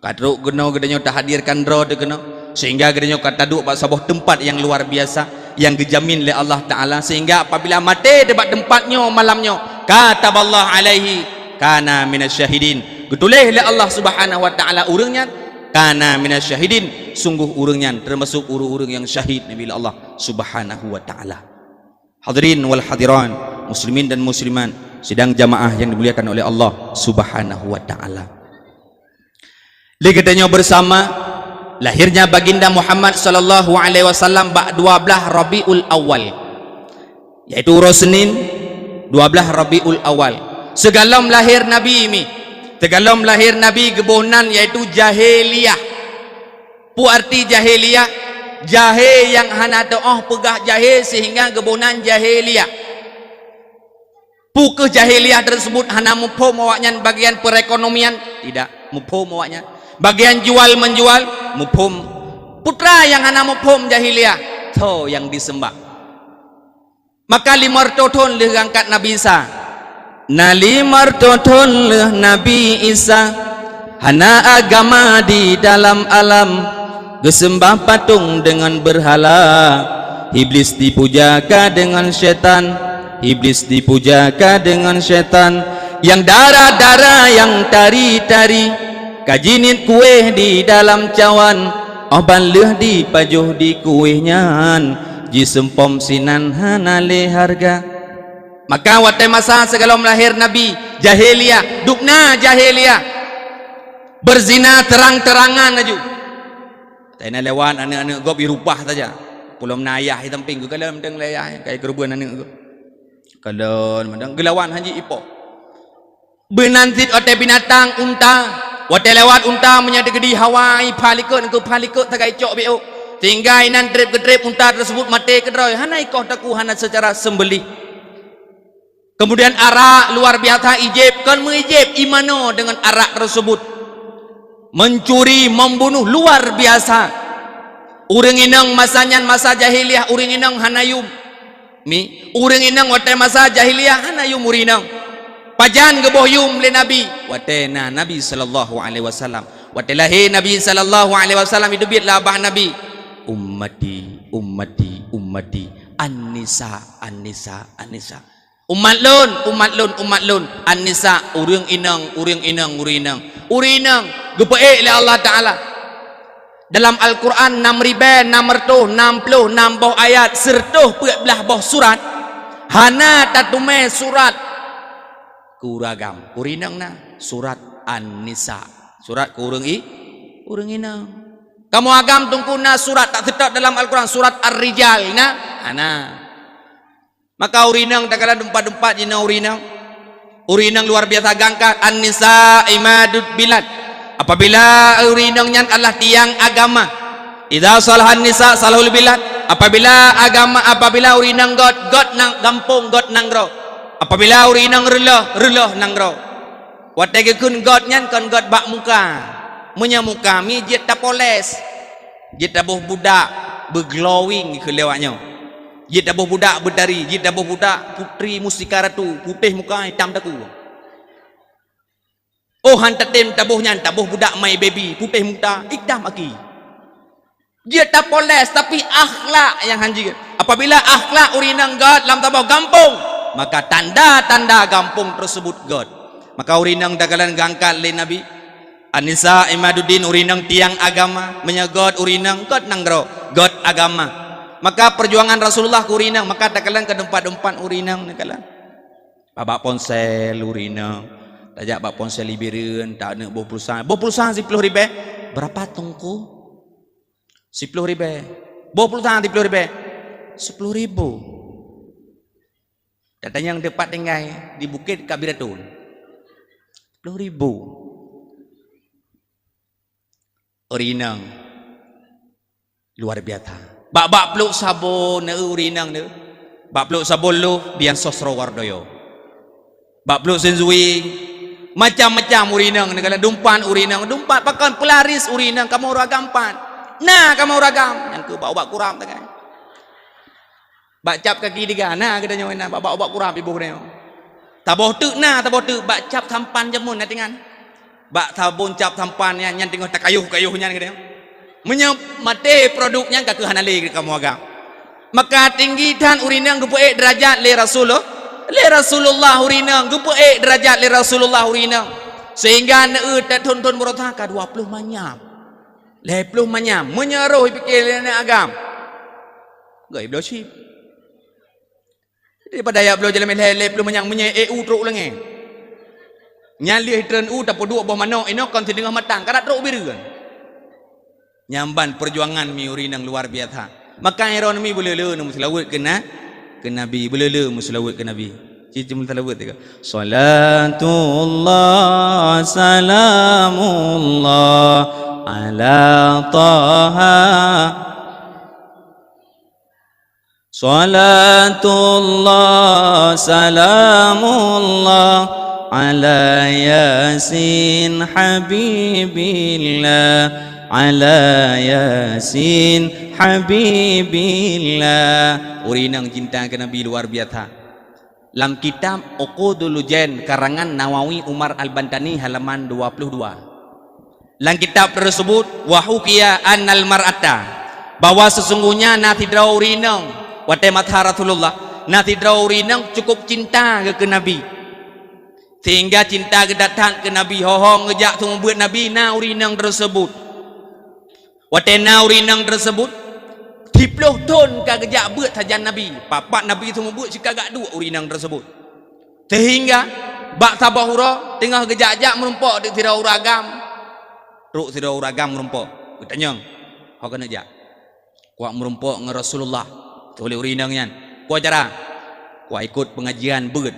kadruk geno gedanya tak hadirkan ro de geno sehingga gedanya kata duk bak sebuah tempat yang luar biasa yang dijamin oleh Allah taala sehingga apabila mati debat tempatnya malamnya kataballahu alaihi kana minasyahidin getulih oleh Allah subhanahu wa ta'ala urangnya kana minasyahidin sungguh urangnya termasuk urang-urang yang syahid Nabi Allah subhanahu wa ta'ala hadirin wal hadiran muslimin dan musliman sidang jamaah yang dimuliakan oleh Allah subhanahu wa ta'ala ligatnya bersama lahirnya baginda Muhammad sallallahu alaihi wasallam bak 12 Rabiul Awal yaitu Senin 12 Rabiul Awal segalam lahir Nabi ini tegalom lahir Nabi gebunan yaitu jahiliyah Pu arti jahiliyah, jahil yang hana doa pegah jahil sehingga kebunan jahiliyah. Pu ke jahiliyah tersebut hana mufhum awaknya bagian perekonomian, tidak mufhum awaknya. Bagian jual menjual mufhum. Putra yang hana mufhum jahiliyah, to yang disembah. Maka limar toton leh angkat Nabi Isa. Nalimar toton leh Nabi Isa. Hana agama di dalam alam, gesembah patung dengan berhala. Iblis dipujakan dengan syaitan, iblis dipujakan dengan syaitan. Yang darah-darah yang tari-tari, kajinit kue di dalam cawan. Oban leh di pajuh di kuehnya, jisempom sinan hanale harga. Maka waktu masa segala melahir Nabi jahiliyah, dukna jahiliyah, berzina terang-terangan aju. Tanya lewat anak-anak gop dirupah saja. Pulau menayah hitam pinggu kalau mendeng layah kayak kerubuan anak gop. Kalau mendeng gelawan haji ipo. Benantit ote binatang unta. Waktu lewat unta menyadari di Hawaii palikut ke palikut tagai cok beo. Tinggal inan trip ke trip unta tersebut mati kedroi. Hana ikoh taku hana secara sembelih. Kemudian arak luar biasa ijib. Kan mengijib imano dengan arak tersebut. Mencuri, membunuh luar biasa. Urang inang masanya masa jahiliyah, urang inang hanayum. Mi, urang inang waktu masa jahiliyah hanayum urinang. Pajan gebohyum le Nabi. Watena Nabi sallallahu alaihi wasallam. Watelahir Nabi sallallahu alaihi wasallam itu biatlah abah Nabi. Ummati, ummati, ummati. An-nisa, an-nisa, an-nisa. Umat lun, umat lun, umat lun. An-nisa, urang inang, urang inang, urinang. Urinang gepeik le Allah Taala. Dalam Al-Quran 6,660 boh ayat sertuh 14 boh surat. Hana tatume surat kuragam kurinang na surat An-Nisa, surat kurang urang inang. Kamu agam tungkuna surat tak tetap dalam Al-Quran, surat Ar-Rijal na ana. Maka urinang tak kala dempat-dempat jina urinang. Urinang luar biasa gangkat. An-Nisa imadud bilad. Apabila urinangnya adalah tiang agama. Idza salahan nisa salahul bilad. Apabila urinang god nang gampung, god nang ro. Apabila urinang relah nang ro. Watege kun god nyan kan god bak muka. Munya muka mi jet ta poles. Jet ta boh budak berglowing ke lewatnya. Jet ta boh budak berdari, jet ta boh budak putri mustika ratu, putih muka hitam taku. Oh hantar tem tabuh nyan, tabuh budak my baby, putih muka, hitam aki. Dia tak poles tapi akhlak yang hanji. Apabila akhlak urinang god lam tabuh gampung, maka tanda-tanda gampung tersebut god. Maka urinang dagalan gangkat le Nabi. An-Nisa imaduddin urinang tiang agama, menyegod urinang god nanggro, god agama. Maka perjuangan Rasulullah ke urinang, maka dagalan ke tempat-tempat urinang dagalan. Babak ponsel urinang. Tajak bak ponsel liberan, tak ada boh pulsa 10 ribu. Berapa tungku? 10 ribu. Boh pulsa 10 ribu. 10 ribu. Datang yang dapat tinggal di Bukit Kabiratul. 10 ribu. Urinang luar biasa. Bak peluk sabun urinang ne. Bak peluk sabun lu biar sosro wardoyo. Bak peluk senzui macam-macam urinang negala dumpan urinang dumpat pakan pelaris urinang kamu ragampan. Nah kamu ragam yang ke bawa kuram tak kan. Bak cap kaki diga nah kita nyoina bawa kuram ibu dia. Taboh tu nah taboh tu bak cap sampan jamun natingan. Bak sabun cap sampan yang tengok tak kayuh-kayuhnya kita. Menyap mate produknya ka ke hanale kamu agam. Maka tinggi dan urinang gepuek derajat le Rasulullah urinang gepuek derajat le Rasulullah urinang sehingga ne tak tonton murata ka 20 manyam. 20 manyam menyeruh pikir ne agam. Gai blo chip. Daripada ya blo jalan le 20 manyam menye EU truk lengen. Nyali hidran tak poduk boh manok ino kon sedengah matang kada truk bireun. Nyamban perjuangan mi urinang luar biasa. Maka iron mi boleh-le muslawat kena ke Nabi boleh-le muslawat ke Nabi. Cici muslawat tiga. Salatullah salamullah ala taha salatullah salamullah ala yasin habibillah ala yasin habibillah. Urinang cinta ke Nabi luar biasa. Dalam kitab Uqudul Ujain karangan Nawawi Umar Al-Bantani halaman 22. Dalam kitab tersebut wahukiya annal mar'ata, bahwa sesungguhnya nati draw urinang wate matha Rasulullah, nati draw urinang cukup cinta ke Nabi, sehingga cinta ke datang ke Nabi hohong ngejak semua buat Nabi na urinang tersebut. Wate na urinang tersebut 10 ton kagak buat saja Nabi. Papat Nabi semua buat sikagak dua urinang tersebut. Sehingga bak sabahura tengah gejak-jak merumpok di tirau ragam. Ruk tirau ragam merumpok. Katanya, kau kena jak. Kuat merumpok dengan Rasulullah. Boleh urinangnya. Kuat cara. Kuat ikut pengajian beut.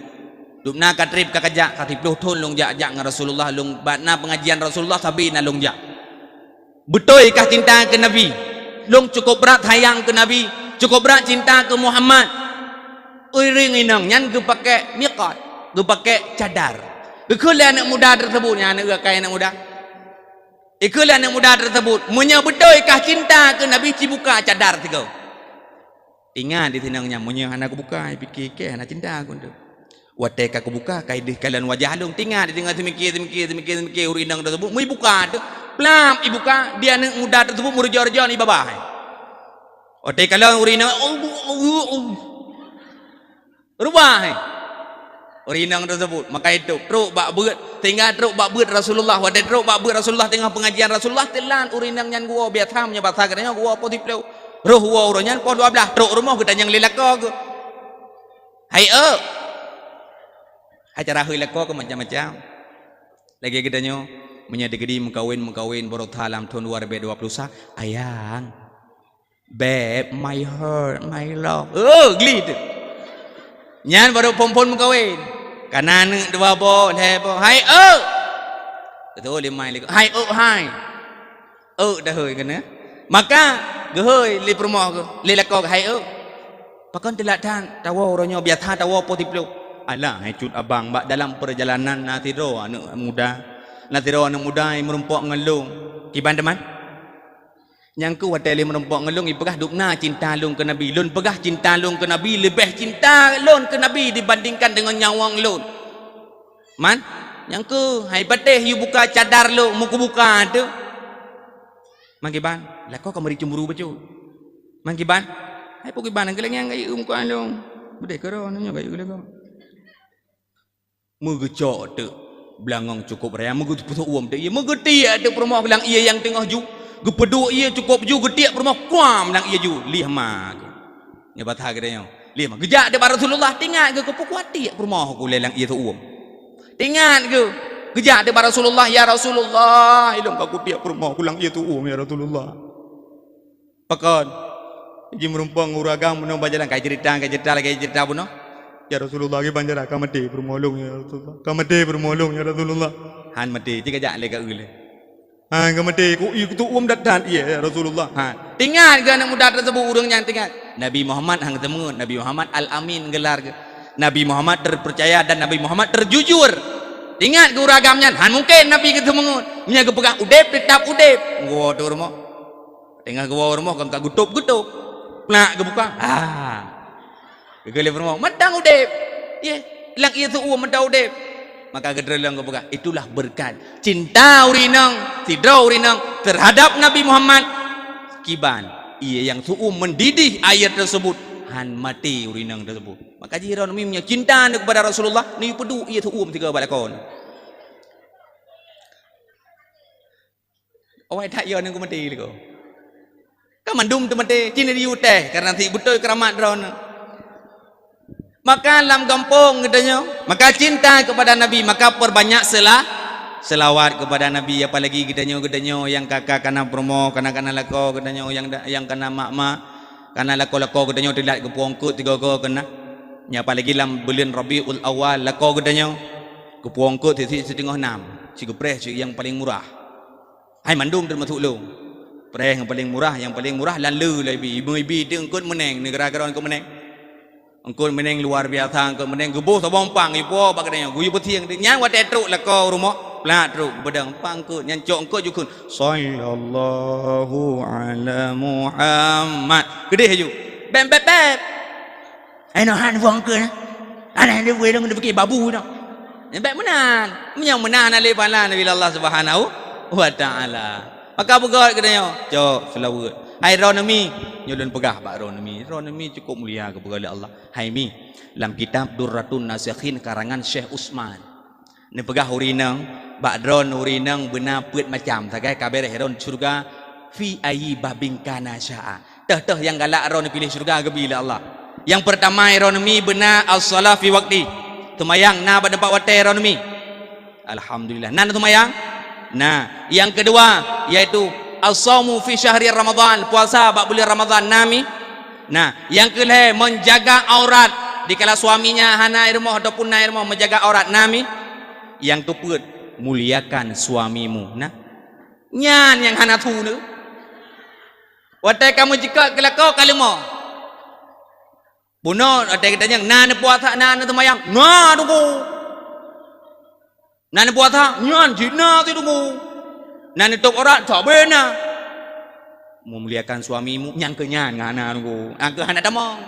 Dupna katrip kakajak 10 ton long jak-jak dengan Rasulullah, long batna pengajian Rasulullah sabi na long jak. Betul kah cinta ke Nabi? Long cukup berat hayang ke Nabi, cukup berat cinta ke Muhammad. Uring inang nyan ke pakai miqat, ke pakai cadar. Ikulah anak muda tersebut, yang anak kaya anak muda. Ikulah anak muda tersebut, munya betul kah cinta ke Nabi cibuka cadar tiga. Ingat di tinangnya, munya anak buka, fikir ke anak cinta aku tu. Watai aku buka, kai di kalian wajah long tinggal di tengah semikir urinang tersebut, mu buka tu. Pelam ibuka dia anak muda tersebut murja-rja ni babah. Otai kalau urinang rubah urinang tersebut, maka itu teruk bak beut, tinggal teruk bak beut Rasulullah, wadai teruk bak beut Rasulullah tengah pengajian Rasulullah telan urinang nyan gua biatamnya bahasa katanya gua apa tiplau. Roh gua urinang pon 12 teruk rumah kita yang lelaka ke. Hai acara lelaka ke macam-macam. Lagi katanya menyadari mengkawin baru dalam tahun 2021 ayang babe my heart my love glid nyan baru pompon mengkawin kanan dua bo lebo hai betul lima lagi hai hai dah hơi kena maka gehoi li permoh ke li lako hai pakan telatan tawo ronyo biasa tawo potiplo alah hai cut abang bak dalam perjalanan nanti do anak muda natiro anak muda yang merumpok ngelung kiban teman yang ku wateli merumpok ngelung ipegah dukna cinta lung ke Nabi lun pegah cinta lung ke Nabi lebih cinta lun ke Nabi dibandingkan dengan nyawang lun man yang ku hai pateh you buka cadar lu muku buka tu mangkiban lah kau kamari cemburu becu mangkiban hai pukiban ang geleng yang kai ku alung bude kero nanya kai ku lego mugecok tu belangong cukup raya mugut putuk uam tu ia mugetia ada permoh bilang ia yang tengah ju gepedu ia cukup ju getiak permoh kuam bilang ia ju lih ma nya batha gedanya lih ma gejak depan Rasulullah tingat ke kupukuati permoh ku lelang ia tu uam tingat ke gejak depan Rasulullah ya Rasulullah ilung aku tiak permoh kulang ia tu uam ya Rasulullah pakon ji merumpang uragam meno bajalan kai cerita lagi cerita puno ya Rasulullah ke banjara kamati permolong ya Rasulullah kamati permolong ya Rasulullah han mati jika jak le ka ule han kamati ku itu datang ya Rasulullah han tingat ke anak muda tersebut urang yang tingat Nabi Muhammad hang temu Nabi Muhammad Al-Amin gelar ke Nabi Muhammad terpercaya dan Nabi Muhammad terjujur tingat ke uragamnya han mungkin Nabi ketemu nya ke pegang udep tetap udep gua tu rumah tengah gua rumah kan ka gutup nak ke buka Gegale bermau, madang udep, ye, lang ia tu madang udep, maka gedrelang kebuka, itulah berkat cinta urinang, tidra urinang terhadap Nabi Muhammad, kiban, ia yang tu mendidih ayat tersebut, han mati urinang tersebut, maka jiran mimnya cinta kepada Rasulullah, ni pedu ia tu tiga balakon, awak tak ia nengku mati lego, kamandum tu mati, cinta diu teh, karena ti betul keramat drone. Maka dalam kampung katanya, maka cinta kepada Nabi, maka perbanyak selawat kepada Nabi, apalagi katanya yang kakak kana promo, kana lako katanya yang kana mak kana lako katanya tidak ke puangkut tiga kena. Ya apalagi dalam bulan Rabiul Awal lako katanya ke puangkut setengah 6. Si gepres yang paling murah. Hai mandum termasuk lu. Pereh yang paling murah lan lu lebih ibu-ibu dia engkau meneng negara-negara engkau meneng. Engkau meneng luar biasa engkau meneng gebuh sabong pang ibu bak kadang guyu petiang nyang wa tetruk la kau rumah plat truk bedang pangku nyan cok engkau jukun sallallahu ala Muhammad gede haju bem bem bem ai no han wong ke ana dia we dong dia pakai babu dah bem menan yang menan ali pala nabi Allah Subhanahu wa taala maka begot katanya cok selawat hai ronami nyulun pegah pak ronami cukup mulia kepada Allah hai mi dalam kitab Durratun Nasikhin karangan Syekh Usman ni pegah urinang bak dron urinang benar put macam sagai kabar heron surga fi ayi babin kana syaa teh yang galak ron pilih surga ke bila Allah yang pertama ronami benar as-salah fi waqti tumayang na pada tempat wate ronami alhamdulillah nan tumayang nah yang kedua yaitu as-saumu fi syahri Ramadan puasa bak bulan Ramadan nami nah yang kelima menjaga aurat dikala suaminya hana irmoh ataupun na irmoh menjaga aurat nami yang tuput muliakan suamimu nah nyan yang hana tu nu watai kamu jika kelakau kalimo buno watai kita yang na puasa na tumayang na tunggu na puasa nyan jina tu tunggu na tok aurat tak benar memuliakan suamimu yang kenyan ngana tunggu angke hana damang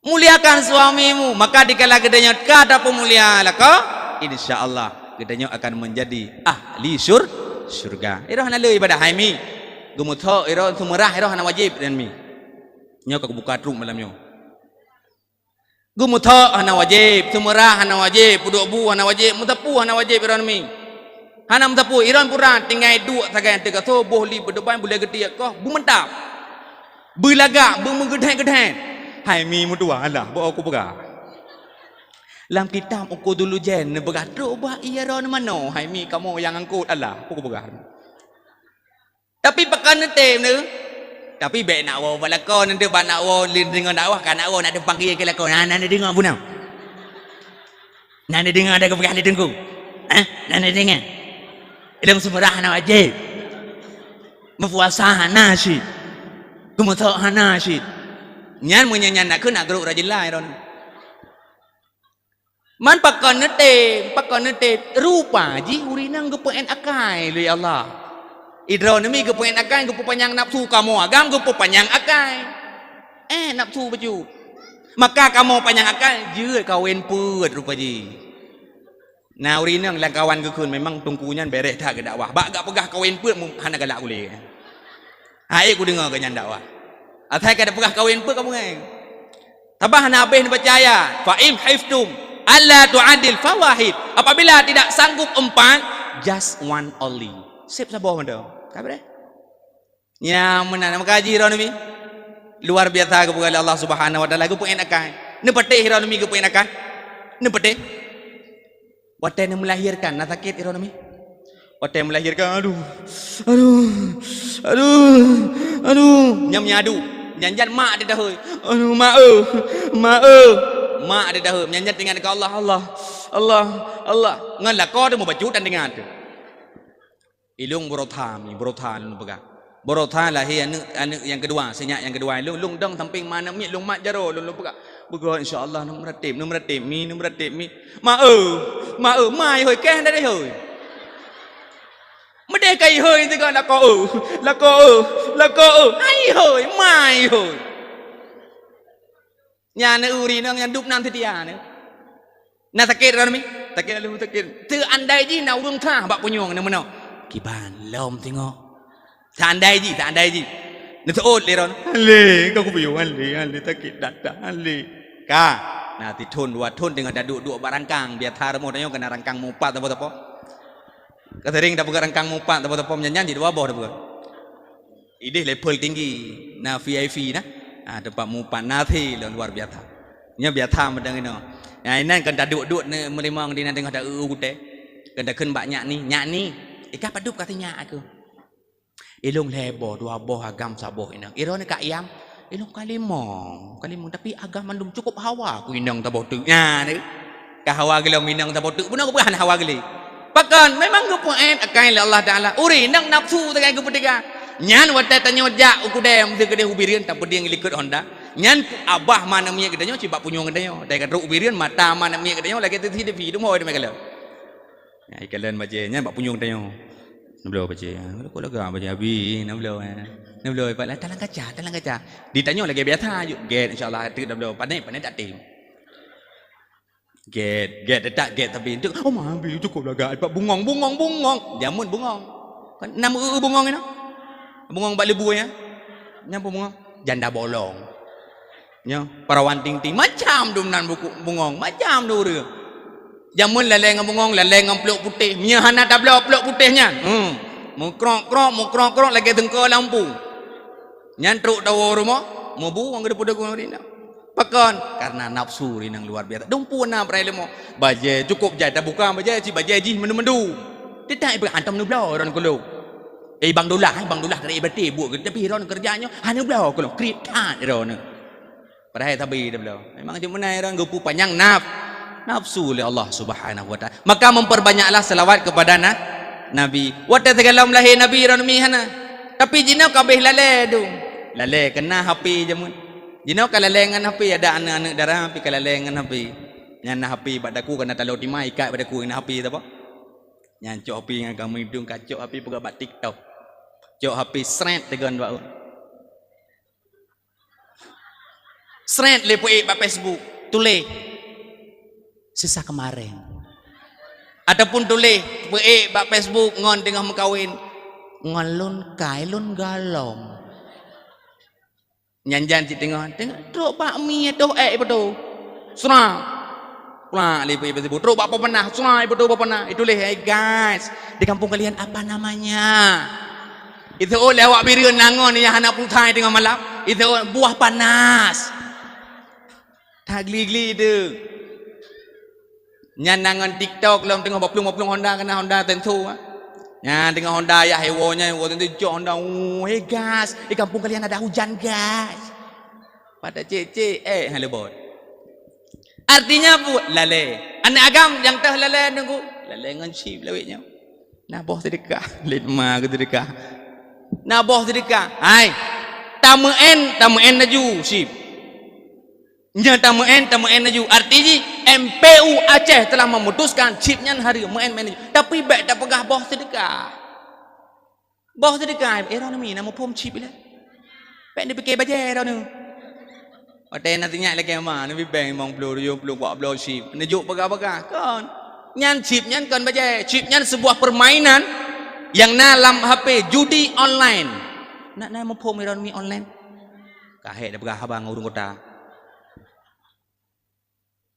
muliakan suamimu maka dikala gedenya kata pemulia laka insyaallah gedenya akan menjadi ahli surga iro hana le ibadah haimi gumutho iro sumerah iro hana wajib dan mi nyo ka buka truk malam nyo gumutho hana wajib sumerah hana wajib puduk bu hana wajib mutapu hana wajib iro mi hana mutapu iro pura tinggal duk sagai tega so boh li berdepan boleh gede ko bu mentap belaga bu menggedhe-gedhe haimi mutua Allah bo aku pegah dalam kitab aku dulu jen bergaduh bah iya ron mano hai mi kamu yang angkut Allah aku bergaduh tapi pakan nanti ni tapi baik nak wo balakon nanti ba nak wo dengan dakwah kan nak wo nak panggil ke lakon nak dengar punau nak dengar ada kepegang ditunggu nak dengar dalam semurah nak wajib berpuasa hana syid kemutok hana syid nyan menyanyan nak ke nak geruk rajilai ron man pakon nete rupa ji urinang gepen akai lu ya Allah idro nami gepen akai gepu panjang nafsu kamu agam gepu panjang akai nafsu baju maka kamu panjang akai je kawin put rupa ji nah urinang lang kawan ke kun memang tungkunya berek tak ke dakwah bak gak pegah kawin put hana galak boleh hai aku dengar ke nyan dakwah atai kada pegah kawin put kamu ngai tabah hana habis percaya fa im haiftum Allah tu'adil fawahid apabila tidak sanggup empat just one only sip saboh mendo kabar ya menan makaji ronami luar biasa kepada Allah Subhanahu wa taala ku enakan ne pete ronami ku enakan ne pete wate ne melahirkan na sakit ronami wate melahirkan aduh nyam nyadu janjan mak dia dah hoi aduh mak ada dah menyanyi dengan ke Allah ngan la ko dia mau baju dan dengan tu ilung borotha lun pegang borotha lah anu yang kedua senyak yang kedua lung dong samping mana mi lung mak jaro lung pegang bego insyaallah nu meratib mi ma mai hoi keh dah hoi mede kai hoi tu kan la ko ai hoi mai hoi nyana uri nang yang dup nang titia ne na sakit ran mi sakit tu andai ji na urung tha bak punyong ne meno kiban lom tengok andai ji ne tu le ron le kau ku biu le sakit data le ka na ti thon wa thon dengan dadu barangkang biar thar mo nyo kena rangkang mupat apa ka sering dah buka rangkang mupat apa nyanyi di bawah dah buka ide level tinggi na VIP na tempat mupat nathi luar biasa nya biasa medang ini nan kan duduk ne melimang di tengah dak ute kan dak keun bak nyak ni ikah padup katanya aku ilung lebo dua boh agam saboh inang irone ka ayam ilung kalimong tapi agam mandum cukup hawa ku inang taboh tu nya ni ka hawa gelong inang taboh tu pun aku bukan hawa geli Pakan memang gue point akan Allah Taala. Uri nang nafsu tegai gue pedega. Nyan wata tanyo jak ukude mesti gede ubirian tak peding likut Honda. Nyan abah mana mia gedanyo cibak punyong gedanyo. Dai kadru ubirian mata mana mia gedanyo lagi tu di video mau de megalo. Ya ikalan bajenya bak punyong gedanyo. Nablo baje. Ko lega baje abi nablo. Nablo pak lah talang kaca. Ditanyo lagi biasa juk get insyaallah tu nablo pandai tak tim. Get tak get tapi itu oh mambi cukup lah pak bungong jamun bungong kan nama bungong ini bungong bak lebu ya nyampu bungong janda bolong nya perawan ting macam dumnan buku bungong macam tu dia jamun laleng bungong laleng peluk putih nya hana tablo peluk putihnya mu krok lagi tengko lampu nyantruk tawo rumah mau buang ke depan gua ni Pakon karena nafsu rinang luar biasa. Dumpu na prelemo. Baje cukup jada buka baje ci baje ji mendu-mendu. Tidak ibu antam nublau ron kulo. Bang Dullah dari ibati bu tapi ron kerjanya hanu blau kulo krit kan ron. Padahal tabi blau. Memang cuma ron gupu panjang nafsu oleh Allah Subhanahu wa taala. Maka memperbanyaklah selawat kepada Nabi. Wa tagalam lahi Nabi ron mihana. Tapi jinau kabeh lale dong. Lale kena hapi jamun. Jino kalalengan hapi ada anak-anak darah hapi kalalengan hapi. Nyana hapi padaku kena talau timah ikat padaku ina hapi tu apa? Nyan cok hapi dengan kamu hidung kacok hapi pegabat TikTok. Cok hapi seret tegan bau. Seret le puik ba Facebook, tulis sisa kemarin. Ataupun tulis puik ba Facebook ngon tengah mengkawin. Ngalun kailun galom. Nyanjan cik tengok truk pak mi doh betul surah pula lepas itu truk pak pemenah surah betul pemenah itu leh guys di kampung kalian apa namanya itu lewat birian nangon yang anak putai tengah malam itu buah panas tak geli itu nyanangan TikTok lom tengah baplung Honda kena Honda tentu ya dengan Honda ya hewonya tentu jok Honda hey gas di kampung kalian ada hujan gas pada cece halebot artinya bu lale anak agam yang teh lale nunggu lale ngan sip lawiknya nah boh sedekah litma ke sedekah nah boh sedekah hai tamen naju sip nya tamen naju artinya MPU Aceh telah memutuskan chipnya hari men tapi baik tak pegah boh sedekah era ni nama pom chip lah baik dia pakai baje era ni Ote nantinya lagi mana ni bang mong peluru buat blow chip nejuk pegah kan nyan chip nyan kan baje chip nyan sebuah permainan yang dalam HP judi online nak nama pom era ni online kahek dia pegah abang urung kota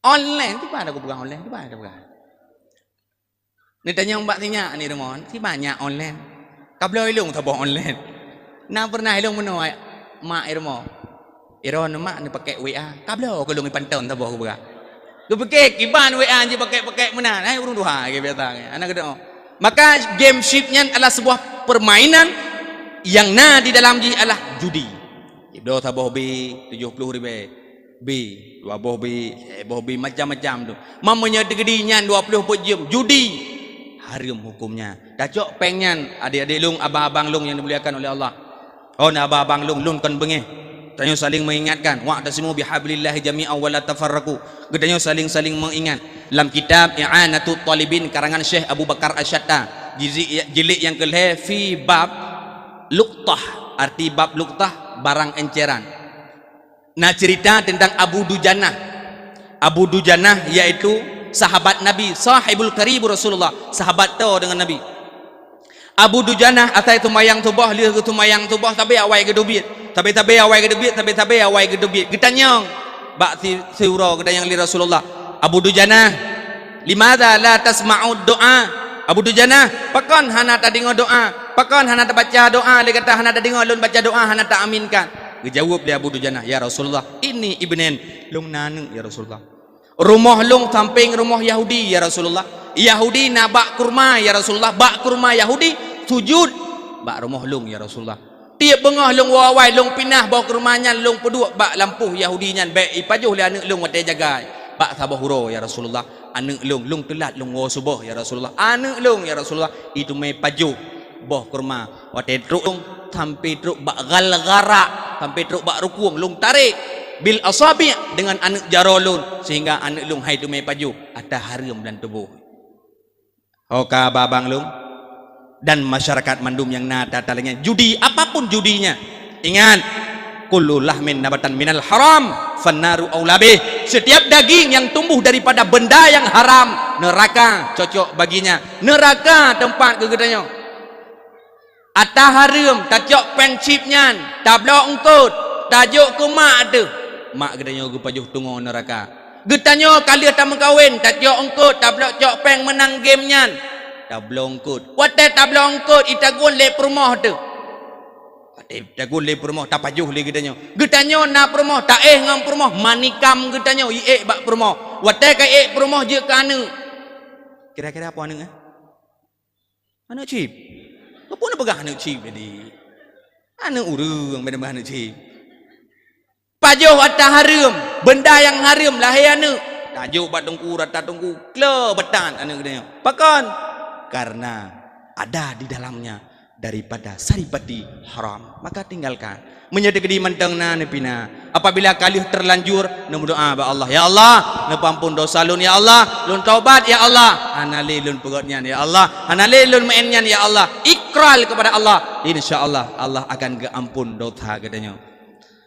online tu mana aku pegang online tu mana pegang ni tanya mbak tanya ni Ramon si banyak online kabel ilung tabah online nak pernah ilung menoi mak Irmo Iron mak ni pakai WA kabel kalau ngi pantau tabah aku pegang tu pakai kiban WA je pakai mana hai urung duha ke biasa anak gede maka game shipnya adalah sebuah permainan yang di dalam ji adalah judi do tabah bi 70,000 B, 20 B macam-macam tu. Mamanya tegedinya 20 jam judi. Haram hukumnya. Dacok pengnya adik-adik lung, abang-abang lung yang dimuliakan oleh Allah. Oh, abang-abang lung kan bengeh. Tanya saling mengingatkan. Wa'tasimu bihablillahi jami'an wa la tafarraqu. Gedanya saling mengingat. Dalam kitab I'anatut Talibin karangan Syekh Abu Bakar Asy-Syatta, jilid yang ke-10 fi bab luqtah. Arti bab luqtah barang enceran. Nah cerita tentang Abu Dujanah yaitu sahabat Nabi sahibul karib Rasulullah sahabat tu dengan Nabi Abu Dujanah atai tumayang tubah lihat tumayang tubah tapi awai gedubit tapi awai gedubit getanyang bak siura gedanyang li Rasulullah Abu Dujanah limadza la tasma'u doa Abu Dujanah pakon hana tak dengar doa pakon hana tak baca doa dia kata hana tak dengar lun baca doa hana tak aminkan dijawab dia Abu Dujanah ya Rasulullah ini ibnen lung naneng ya Rasulullah rumah lung samping rumah Yahudi ya Rasulullah Yahudi nak bak kurma ya Rasulullah bak kurma Yahudi sujud bak rumah lung ya Rasulullah tiap bengah lung wawai lung pinah bawa kurmanya lung peduk bak lampuh Yahudinya baik ipajuh li anak lung watai jaga bak sabah huro ya Rasulullah anak lung telat lung wo subuh ya Rasulullah, anak lung ya Rasulullah itu mai paju boh kurma wate truk sampai truk bak galgara sampai truk bak rukung lung tarik bil asabi' dengan anak jarolun sehingga anak lung hai tu mai paju ada haram dan tubuh oka babang lung dan masyarakat mandum yang nada talanya judi apapun judinya ingat kullu lahmin nabatan minal haram fannaru aulabih setiap daging yang tumbuh daripada benda yang haram neraka cocok baginya neraka tempat kegedanyo atah haram tajok pencipnya tablok engkut tajuk ke mak tu mak gedanyo gu pajuh tunggu neraka getanyo kali tak mengkawin tajok engkut tablok cok peng menang game nyan tablok engkut wate tablok engkut itagun le rumah tu dagun le permoh tak pajuh le getanyo na permoh tak ngam permoh manikam getanyo bak permoh wate ka permoh je ka anu kira-kira apa anu anu cip apa nak pegang anu cip jadi anu urang benda anu cip pajuh wata haram benda yang haram lahir anu tajuk bat tungku rata tungku kle betan anu getanyo pakon karena ada di dalamnya daripada saripati haram maka tinggalkan menjadi gedi menteng na nepina apabila kali terlanjur nemu doa ba Allah ya Allah nepampun dosa lun ya Allah lun taubat ya Allah anali lun pegotnya ya Allah anali lun mainnya ya Allah ikral kepada Allah insyaallah Allah akan keampun dosa katanya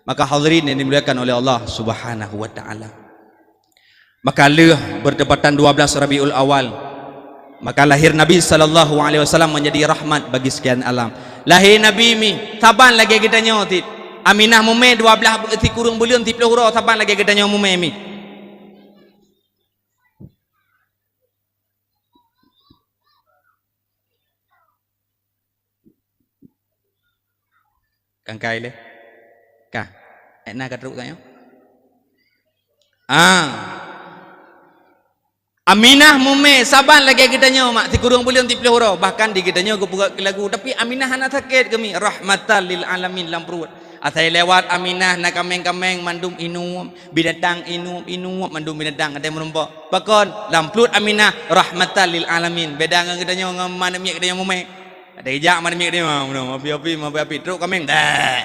maka hadirin yang dimuliakan oleh Allah Subhanahu wa taala maka bertepatan 12 Rabiul Awal maka lahir Nabi sallallahu alaihi wasallam menjadi rahmat bagi sekian alam. Lahir Nabi mi saban lagi kita nyotit. Aminah mume 12 ti kurung bulan 30 hurau saban lagi kita nyomu mi. Kang kai le. Ka. Ekna ka truk tanyo. Aminah mume saban lagi kitanya mak ti kurung bulan 30 hurau bahkan di kitanya go buka lagu tapi Aminah anak sakit kami rahmatan lil alamin lam perut atai lewat Aminah nak kameng-kameng mandum inum binatang inum mandum binatang ada menumpuk pakon lam perut Aminah rahmatan lil alamin beda dengan kitanya ngam mana mi kitanya mume ada ijak mana mi kitanya api truk kameng dah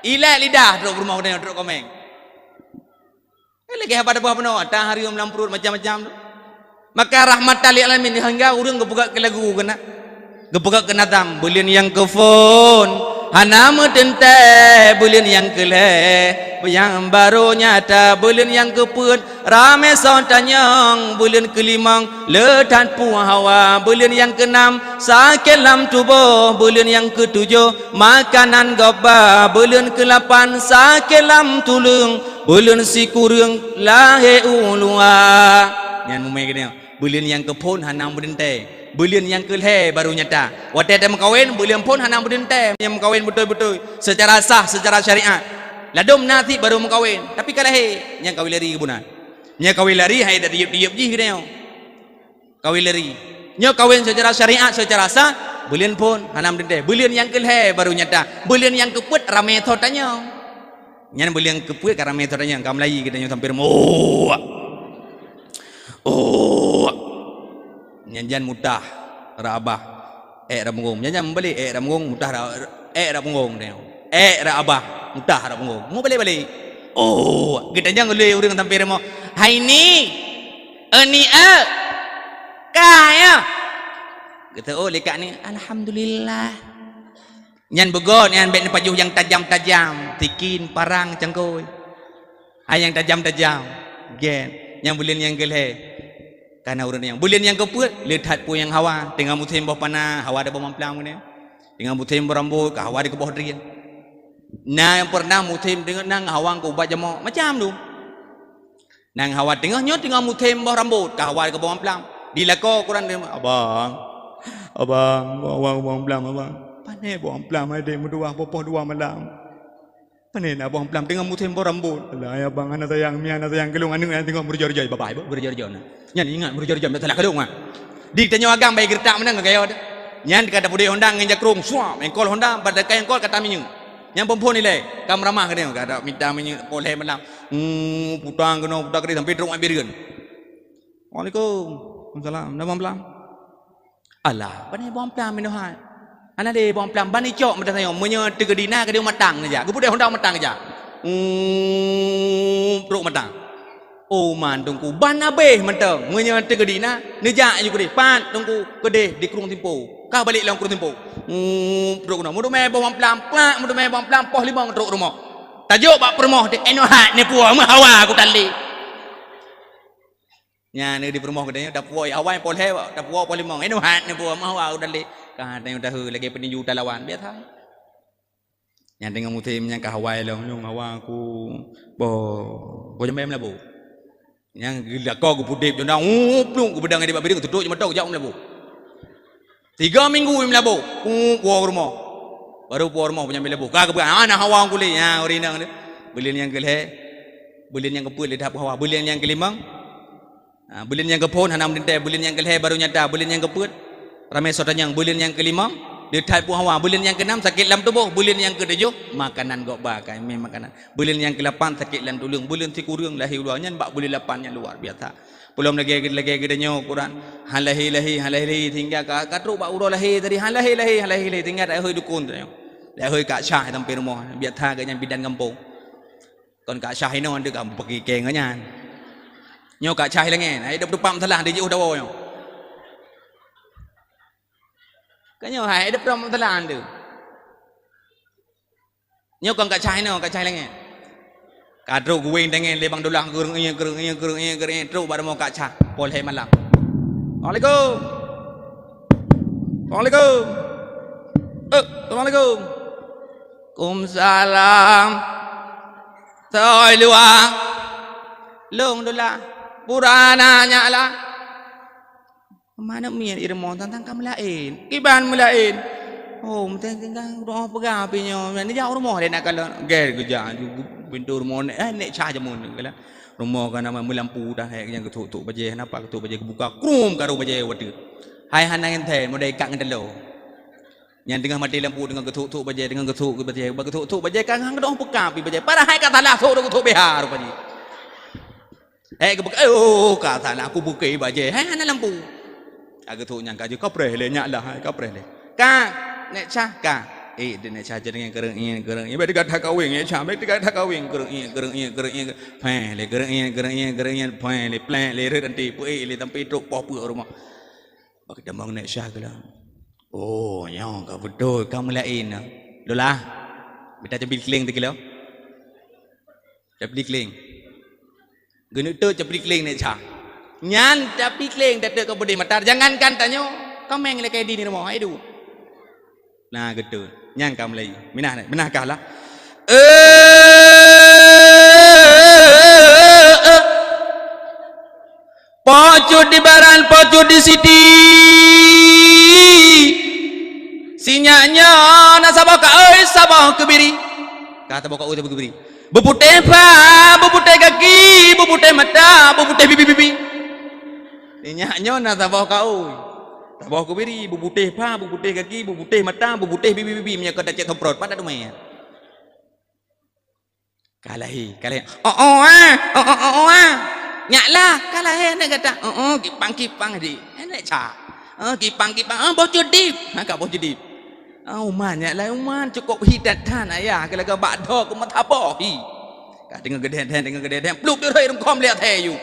ilai lidah truk rumah kitanya truk kameng lagi apa no ada hari lam perut macam-macam tu maka rahmatan lil alamin hingga urang gebuka ke lagu kena gebuka ke natam bulan yang kefon hanam tente bulan yang kele yang baru nyata bulan yang kepun rame sontanyang bulan kelimang letan puhawa bulan yang keenam sakelam tubuh bulan yang ketujuh makanan goba bulan ke-8 sakelam tulung bulan sikurung lahe ulua yang mumai kena bulan yang kepun hanam berdente bulan yang kelhe baru nyata wate tak mengkawin bulan pun hanam berdente yang mengkawin betul-betul secara sah secara syariat ladum nanti baru mengkawin tapi kalau yang kawin lari kebunan yang kawin lari hai dah diep-diep je kena kawin lari yang kawin secara syariat secara sah bulan pun hanam berdente bulan yang kelhe baru nyata bulan yang keput ramai thotanya yang bulan keput ramai thotanya kam Melayu kita sampai nyanjan mutah rabah rabungong nyanjan balik rabungong mutah rabungong rabah mutah rabungong mu balik kita jangan boleh urang tampir mo hai ni kaya kita lekak ni alhamdulillah nyan begon nyan bet pajuh yang tajam-tajam tikin parang cangkoi yang tajam-tajam gen yang bulan yang gelhe karena urang yang bulan yang keput lihat pu yang hawa tengah musim bawah panah hawa ada bawah pelang ni tengah musim berambut ke hawa di ke bawah dirian nah yang pernah musim dengan nang hawa ke ubat jamak macam tu nang hawa tengahnya tengah musim bawah rambut ke hawa di ke bawah pelang dilako Quran dia abang bawah pelang abang pandai bawah pelang ada medua popoh dua malam pandai nak bawah pelang tengah musim bawah rambut alah ya bang anak sayang gelung anu tengok berjor-jor bye berjor-jor nyan ingat berjor-jor tak salah gelung di tanya agam bayi gertak menang gaya nyan kata pudai Honda nginjak krung suap engkol Honda pada kain engkol kata minyu yang perempuan ni leh kam ramah kena kata minta minyu poleh malam putang kena putar kena sampai teruk ambil Waalaikumsalam. Dah pelan. Alah, bani bom pelan minuhan. Ana de bom pelan bani cok mata saya menyo tegedina ke dia matang aja. Ku putih honda matang aja. Peruk matang. Oh man tungku ban abeh mentang menyo tegedina nejak ju ke pan tungku ke di Kurung Timpo. Kau balik lang Kurung Timpo. Peruk no. Mudu me bom pelan plak, mudu me bom pelan poh limang teruk rumah. Tajuk bak permoh de enohat ni puah hawa aku tali. Nya ni di permoh kedanya dah puai awai pol he dah puai pol limang enohat ni puah hawa aku tali. Kadang dah lagi peninju talawan biar thai. Yang dengan mutim yang kahawai lah, yang hawa aku bo jemem lah bu. Yang gila kau aku putih jona plung aku pedang di babiri aku tutup je mata aku jauh lah bu. 3 minggu im lah bu. Puah rumah. Baru puah rumah punya bila bu. Kau kebukan anak hawa aku le yang orang ni. Belin yang kelih. Belin yang kepul dah hawa. Belin yang kelimang. Belin yang kepon hanam dintai. Belin yang kelih baru nyata. Belin yang keput. Ramai sotanya bulan yang kelima dia type hawa, bulan yang keenam sakit dalam tubuh, bulan yang ketujuh makanan gok bakai main makanan, bulan yang ke-8 sakit dalam tulang, bulan ti kurang lahir luarnya bak bulan 8 yang luar biasa. Belum lagi gedenya Quran halahi tinggal ka tru bak urang lahir tadi halahi tinggal dah hơi dukun tu dah hơi kak syah tempat rumah biasa ganya bidan kampung kon kak syah ini ada kamu pergi keng nya nyo kak syah lengen ai dap dupam salah dia jauh dawo nyo kanyo hai ada pram telan tu nyo kon kak chai lengen kadro guwing tengen lebang dolang gerung tru bar mo kak cha pol he malam Assalamualaikum Kumsalam Toi luang long dolang purana nyala mana mian irmon tentang kamu lain kiban melain oh tentang doa pegang apinya ni jauh rumah dia nak kalau ger kerja pintu rumah nek cah jamun kala rumah kan nama melampu dah yang ketuk baje kenapa ketuk baje kebuka krum karo baje wadu hai hanang ente modai kak ngedelo yang dengan mati lampu dengan ketuk baje dengan ketuk baje kan hang doa pegang api baje para hai kata lah so ketuk behar baje kebuka kata lah aku buka baje hai hanang lampu aku tu nyangka je kau pereh nyak lah kau pereh le ka nek cah ka dia nek cah dengan gereng baik dekat hak kawing ya cah baik dekat hak kawing gereng le gereng le plan le nanti pui le tampi truk poh pu rumah bagi damang nek cah kala oh nyong kau betul kamu lain dolah beta cebil kling tu kilo cebil kling genu tu cebil kling nek cah nyan tapi kleng tak kau boleh matar jangankan tanya kau main le kayak di rumah ai du nah gitu nyan kamu lagi minah kalah pocot di baran pocot di siti sinyanya nasabah ka sabah kebiri kata bawa kau kebiri bubute pa bubute kaki bubute mata bubute bibi nyanyo na tabah kau tabah kubiri bubuteh pa bubuteh kaki bubuteh mata bubuteh bibi nya kada cek tomprot pada dumai kalahi nyaklah kalahi nak kata kipang di enak ca kipang bocor dip ka bocor dip man nyaklah man cukup hidat tan ayah kalau bak do ku matabo hi ka dengan gede pluk tu roi rum lihat he you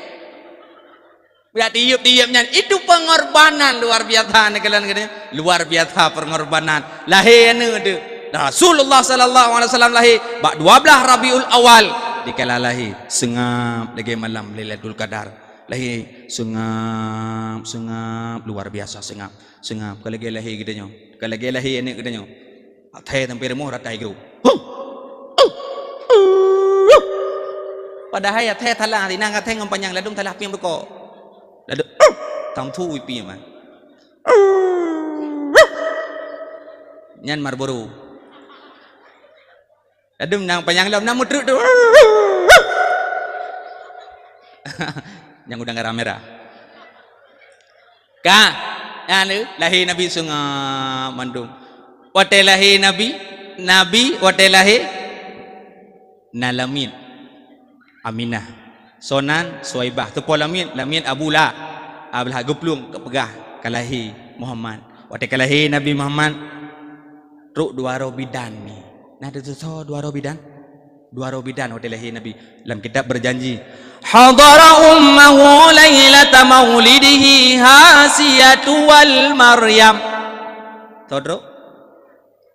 ya tiup-tiupnya itu pengorbanan luar biasa kalian luar biasa pengorbanan lahir tu Rasulullah sallallahu alaihi wasallam lahir bak 12 Rabiul Awal dikala lahir sengap lagi malam Lailatul Qadar lahir sengap luar biasa sengap kalau lagi lahir gidanya kalau lagi lahir ini gidanya atai tampir moh ratai gru padahal ya teh thalah di nang teh ngompanjang ladung thalah piang berko lalu tang thu pi man nyan Marlboro adum nang panjang lam namut tu yang udang merah ka anu lahir Nabi sunga mandung wate lahir Nabi wate lahir Nalamin Aminah Sonan Suaibah tu pun lamin Abulah Ablah geplung ke pegah kalahi Muhammad. Waktu kalahi Nabi Muhammad ruk dua bidan ni. Nah tu dua bidan. Dua bidan waktu lahir Nabi. Dalam kitab berjanji hadara ummahu lailata maulidihi Hasiyatu wal Maryam. Tahu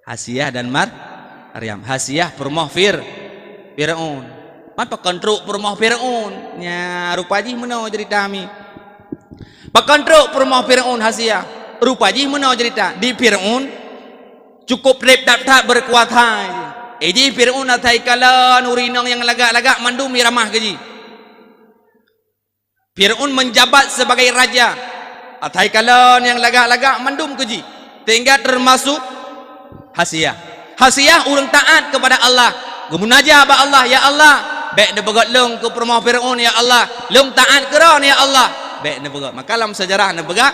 Hasiyah dan Maryam. Hasiyah permoh Fir'aun. Apa kontrok permoh Fir'aun? Nya rupaji mana cerita mi. Pakontrok permoh Fir'aun Hasiyah. Rupaji mana cerita di Fir'aun cukup rep tak berkuatan. Ji Fir'aun atai kala nurinong yang lagak-lagak mandum miramah keji. Fir'aun menjabat sebagai raja. Atai kala yang lagak-lagak mandum keji. Tinggal termasuk Hasiyah. Hasiyah orang taat kepada Allah. Gemunajah ba Allah, ya Allah. Baik dia begot long ke permoh Fir'aun, ya Allah. Long taat keron, ya Allah. Baik dia begot. Maka dalam sejarah dia begak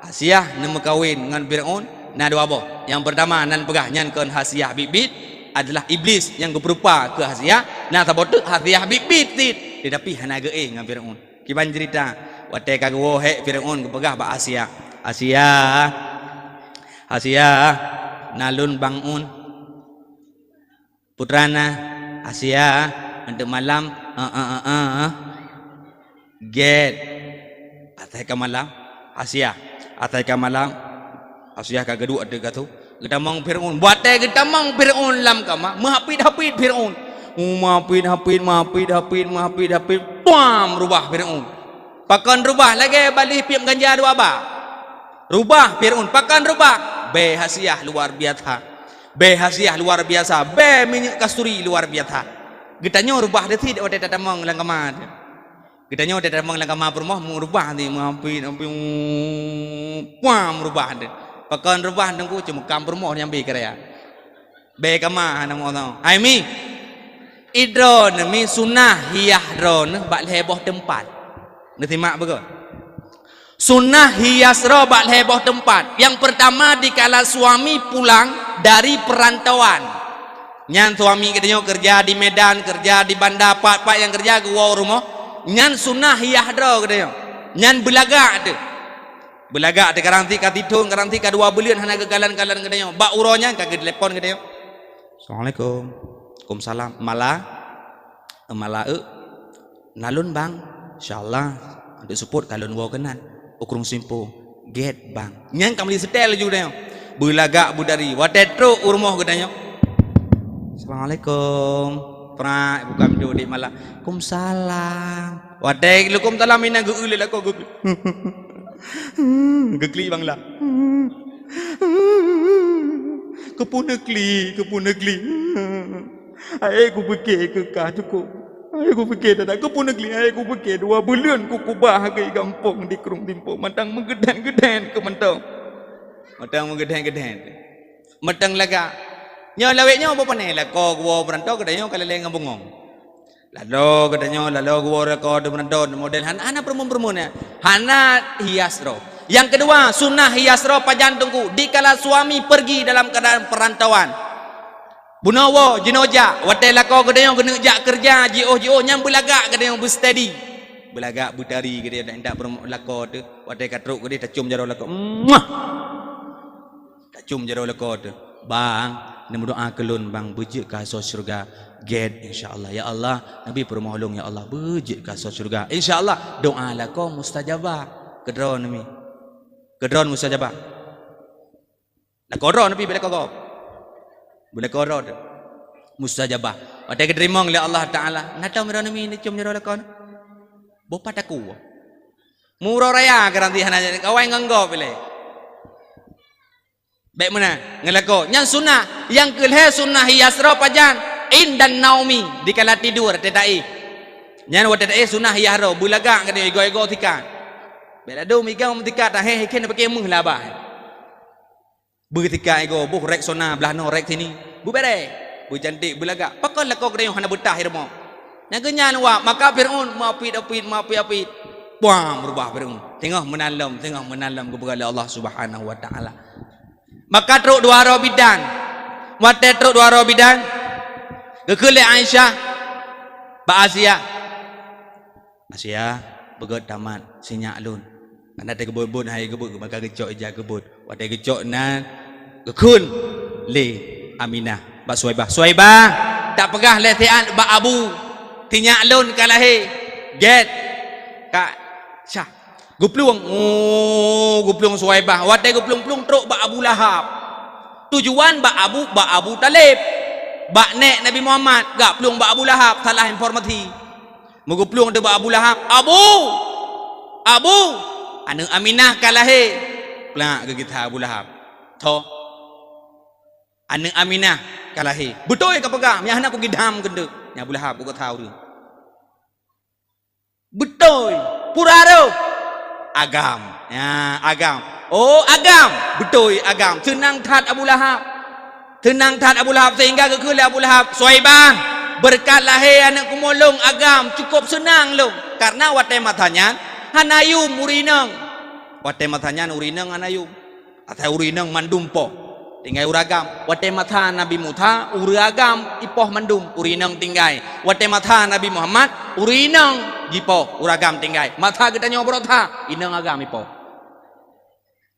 Hasiyah nak berkahwin dengan Fir'aun. Nah dua apa? Yang pertama nan pegah nyan keun Hasiyah bibit adalah iblis yang berupa ke Hasiyah. Nah tabotu Hasiyah bibit tit. Tetapi hana geeh dengan Fir'aun. Kiban cerita wate kagwo he Fir'aun kepegah ba Hasiyah. Hasiyah nalun bangun putrana Hasiyah untuk malam get atai ka malam Hasiyah atai ka malam Hasiyah ka gedu ada katu kita mang Fir'aun buat kita mang Fir'aun lam kama mahapid Fir'aun mahapid pam rubah Fir'aun pakan rubah lagi balik piam ganja dua ba rubah Fir'aun pakan rubah be Hasiyah luar biasa. Be Hasiyah luar biasa. Be minyak kasturi luar biasa. Getanya rubah dia tidak ada tatamang langkama. Getanya ada tatamang langkama permoh merubah ni mampi pam rubah dia. Pakan rubah dengku cuma kam permoh yang be kerja. Be kama nang ono. Ai mi idron mi sunnah hiyah dron bak leboh tempat. Ngerti mak betul? Sunnah hias robat heboh tempat. Yang pertama dikala suami pulang dari perantauan. Nyan suami katanya kerja di Medan, kerja di Bandar, pak yang kerja ke rumah. Nyan sunnah hias dro katanya. Nyan belagak tu. Belagak tu karanti katitung, karanti ka 2 bulan hana kegalan katanya. Bak uronya kagak telepon katanya. Assalamualaikum. Waalaikumsalam. Malah nalun bang. Insyaallah ada support kalon wo kenan. Ukurung simpo get bang nyang kamli setel juga dah belagak budari watetro urmoh katanya. Assalamualaikum pra bukan duduk malah kumsalam watek lukum talam ina geul la ko gekli bangla kepunekli ai ku fikir ke ka cukup. Aku fikir tak pun negeri aku fikir 2 bulan ku kubah ke kampung di Kerung Timpo matang menggedan-gedan ke mentang. Matang menggedan-gedan. Matang laga. Nya laweknya apa panai lah ko gua berantau kadanya kaleleng ngabungong. Lalo kadanya lalo gua ko de berantau model hana permun-permunnya. Hana hias ro. Yang kedua sunnah hias ro pajantungku dikala suami pergi dalam keadaan perantauan. Bunawa jinoja watel lako kadang kena jak kerja jio nyam belagak kadang bersteady belagak butari kadang ndak lako tu watel katruk kadang tacum jaro lako tacum jaro lako tu bang nemu doa kelun bang bejek ka surga get insyaallah ya Allah nabi permohon ya Allah bejek ka surga insyaallah doa lako mustajabah kedron nami kedron mustajabah lako ron nabi bila kau boleh korod mustajabah wadah keterima oleh Allah Ta'ala nata merana mi ni cum nyara lakon bopa taku murah raya garanti hana kawai nganggo pilih baik mana ngelako yang sunnah yang kelih sunnah hiasra pajan in dan naumi di kala tidur tetai nyan wadah tetai sunnah hiasra bulaga kena ego-ego tikan baik ado migau tikat he ken pakai mung labah bertika ego buh rek sona belah no rek sini bu bere bu cantik belagak pakon lako kena hana betah irmo nyagenyan wa maka Fir'aun mapit buang berubah Fir'aun tengah menalam kepada Allah Subhanahu wa taala maka truk 2 bidan wate truk 2 bidan kekele Aisyah ba Asia masih ya begot tamat sinyak lun anda te kebun hai kebun maka gecok ija kebun wate gecok na gekun le Aminah ba Suaibah tak pegah letian ba Abu tinyak lun kalahe get kak syah gupluang gupluang Suaibah wate gupluang truk ba Abu Lahab tujuan ba Abu Talib ba nek Nabi Muhammad gak pluang ba Abu Lahab salah informasi mengupluang de ba Abu Lahab Abu anu Aminah kalahe kelak ke kita Abu Lahab to anu Aminah kalahe betul ke pegang yang nak aku gidam gendek nya Abu Lahab aku tahu dia betul puraro agam ya agam oh agam betul agam tenang tat Abu Lahab sehingga ke Abu Lahab Suaibah berkat lahir anak kumolong agam cukup senang lo karena watai matanya hanayum urinang watai matanya urinang hanayum atau urinang mandum po tinggai uragam watai mata Nabi Musa uragam ipoh mandum urinang tinggai watai mata Nabi Muhammad urinang jipoh uragam tinggai mata kita nyawa berotha inang agam ipoh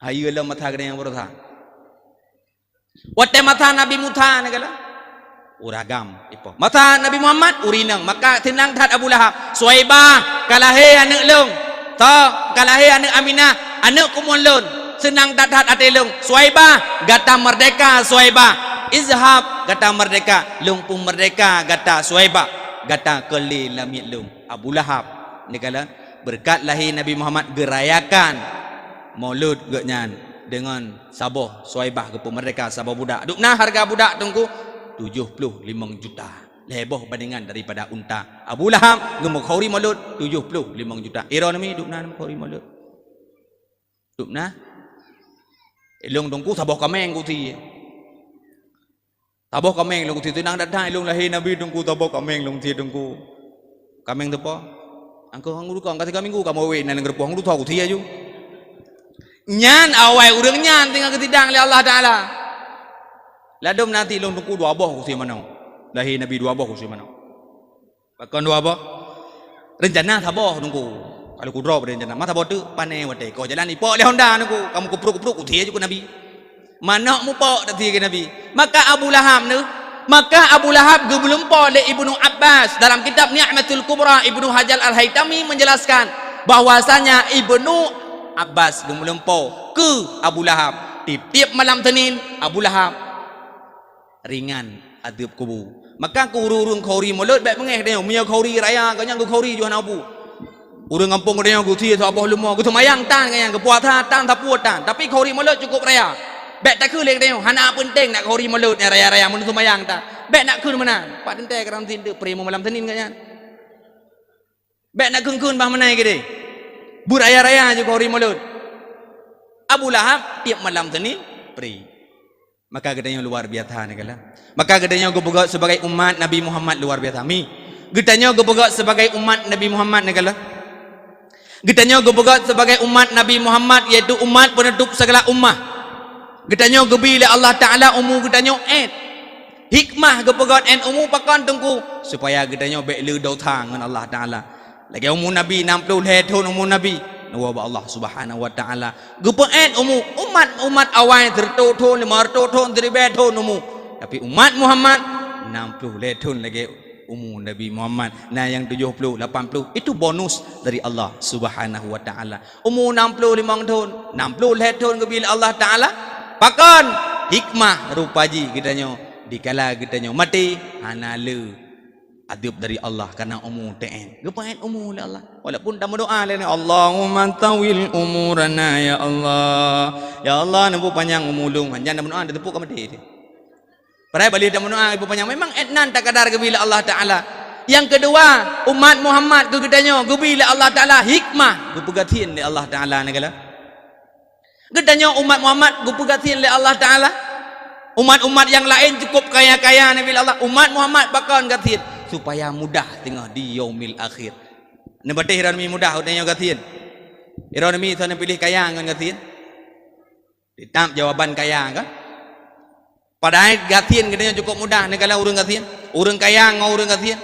ayo lah mata kita nyawa berotha watai mata Nabi Musa negala uragam ipo mata Nabi Muhammad urinang maka tenang tat Abu Lahab Suaibah kalahe anak long ta kalahe anak Aminah anak kumulun senang tat atelung Suaibah gata merdeka Suaibah izhab gata merdeka lung pun merdeka gata Suaibah gata keli lamit lung Abu Lahab ni kala berkat lahir Nabi Muhammad gerayakan maulud genyan dengan saboh Suaibah ke merdeka saboh budak dukna harga budak tunggu 75 juta leboh bandingan daripada unta Abu Lahab gemuk khori maulud 75 juta ira nami dukna khori maulud dukna elong tungku saboh kameng ku ti saboh kameng long ti tunang dadai long lahir nabi tungku saboh kameng long ti tungku kameng tu po angko hang kang kati kaminggu kamu we nan ngerpo hang tu tahu ti aju nyan awai urang nyan tinggal ketidang le Allah taala ladom nanti long tungku dua boh ku si manau lahir nabi dua boh ku si manau bahkan dua boh rencana saboh tungku kalau ku drop rencana mata boh tu panai wate ko jalan ipo le Honda tungku kamu kupruk ku ti aju ku nabi mana mu po dati ke nabi maka Abu Lahab belum po le Ibnu Abbas dalam kitab Ni'matul Kubra Ibnu Hajar Al-Haytami menjelaskan bahwasanya Ibnu Abbas belum po ke Abu Lahab tiap malam Senin Abu Lahab ringan adab kubu maka ku urung khori mulut baik mengeh dia punya khori raya kanya ku khori juan abu urang kampung dia ku ti sabah lumah ku semayang tan kanya ku puasa tan tapu tan tapi khori mulut cukup raya baik tak ke lek dia hana penting nak khori mulut ni raya-raya mun semayang tan baik nak ke mana pak tente keram tin de premo malam Senin kanya baik nak kun bah menai ke dia buraya-raya je khori mulut Abu Lahab tiap malam Senin pri maka gedanya luar biasa negala maka gedanya gebugat sebagai umat Nabi Muhammad luar biasa mi gedanya gebugat sebagai umat Nabi Muhammad negala gedanya gebugat sebagai umat Nabi Muhammad yaitu umat penutup segala ummah gedanya gebila Allah taala umu gedanya hikmah gebugat umu pakan tungku supaya gedanya baik le dau thang dengan Allah taala lagi umu Nabi 60 tahun umu Nabi Nawa Allah Subhanahu wa taala gepen umat awal tertoton 500 tahun 1000 tahun umu tapi umat Muhammad 60 tahun lagi umu Nabi Muhammad nah yang 70 80 itu bonus dari Allah Subhanahu wa taala umu 65 tahun 60 tahun bila Allah taala pakan hikmah rupaji kitanya dikala kitanya mati hanale adab dari Allah karena umur TN gepain umur oleh Allah walaupun tak berdoa lain Allahumma tawil umurana ya Allah nampu panjang umulung panjang tak berdoa tepuk ke mati dia padahal balik tak berdoa ibu panjang memang etnan tak kadar kebila Allah Ta'ala yang kedua umat Muhammad gedanya kebila Allah Ta'ala hikmah kepegatin oleh Allah Ta'ala negala gedanya umat Muhammad kepegatin oleh Allah Ta'ala umat-umat yang lain cukup kaya-kaya Nabi Allah umat Muhammad bakal gatin supaya mudah tengah di yaumil akhir. Nebate hiranmi mudah utanya gatin. Hiranmi sana pilih kaya ngan gatin. Ditam jawaban kaya kan? Padahal gatin katanya cukup mudah negala urang gatin. Urang kaya ngau urang gatin.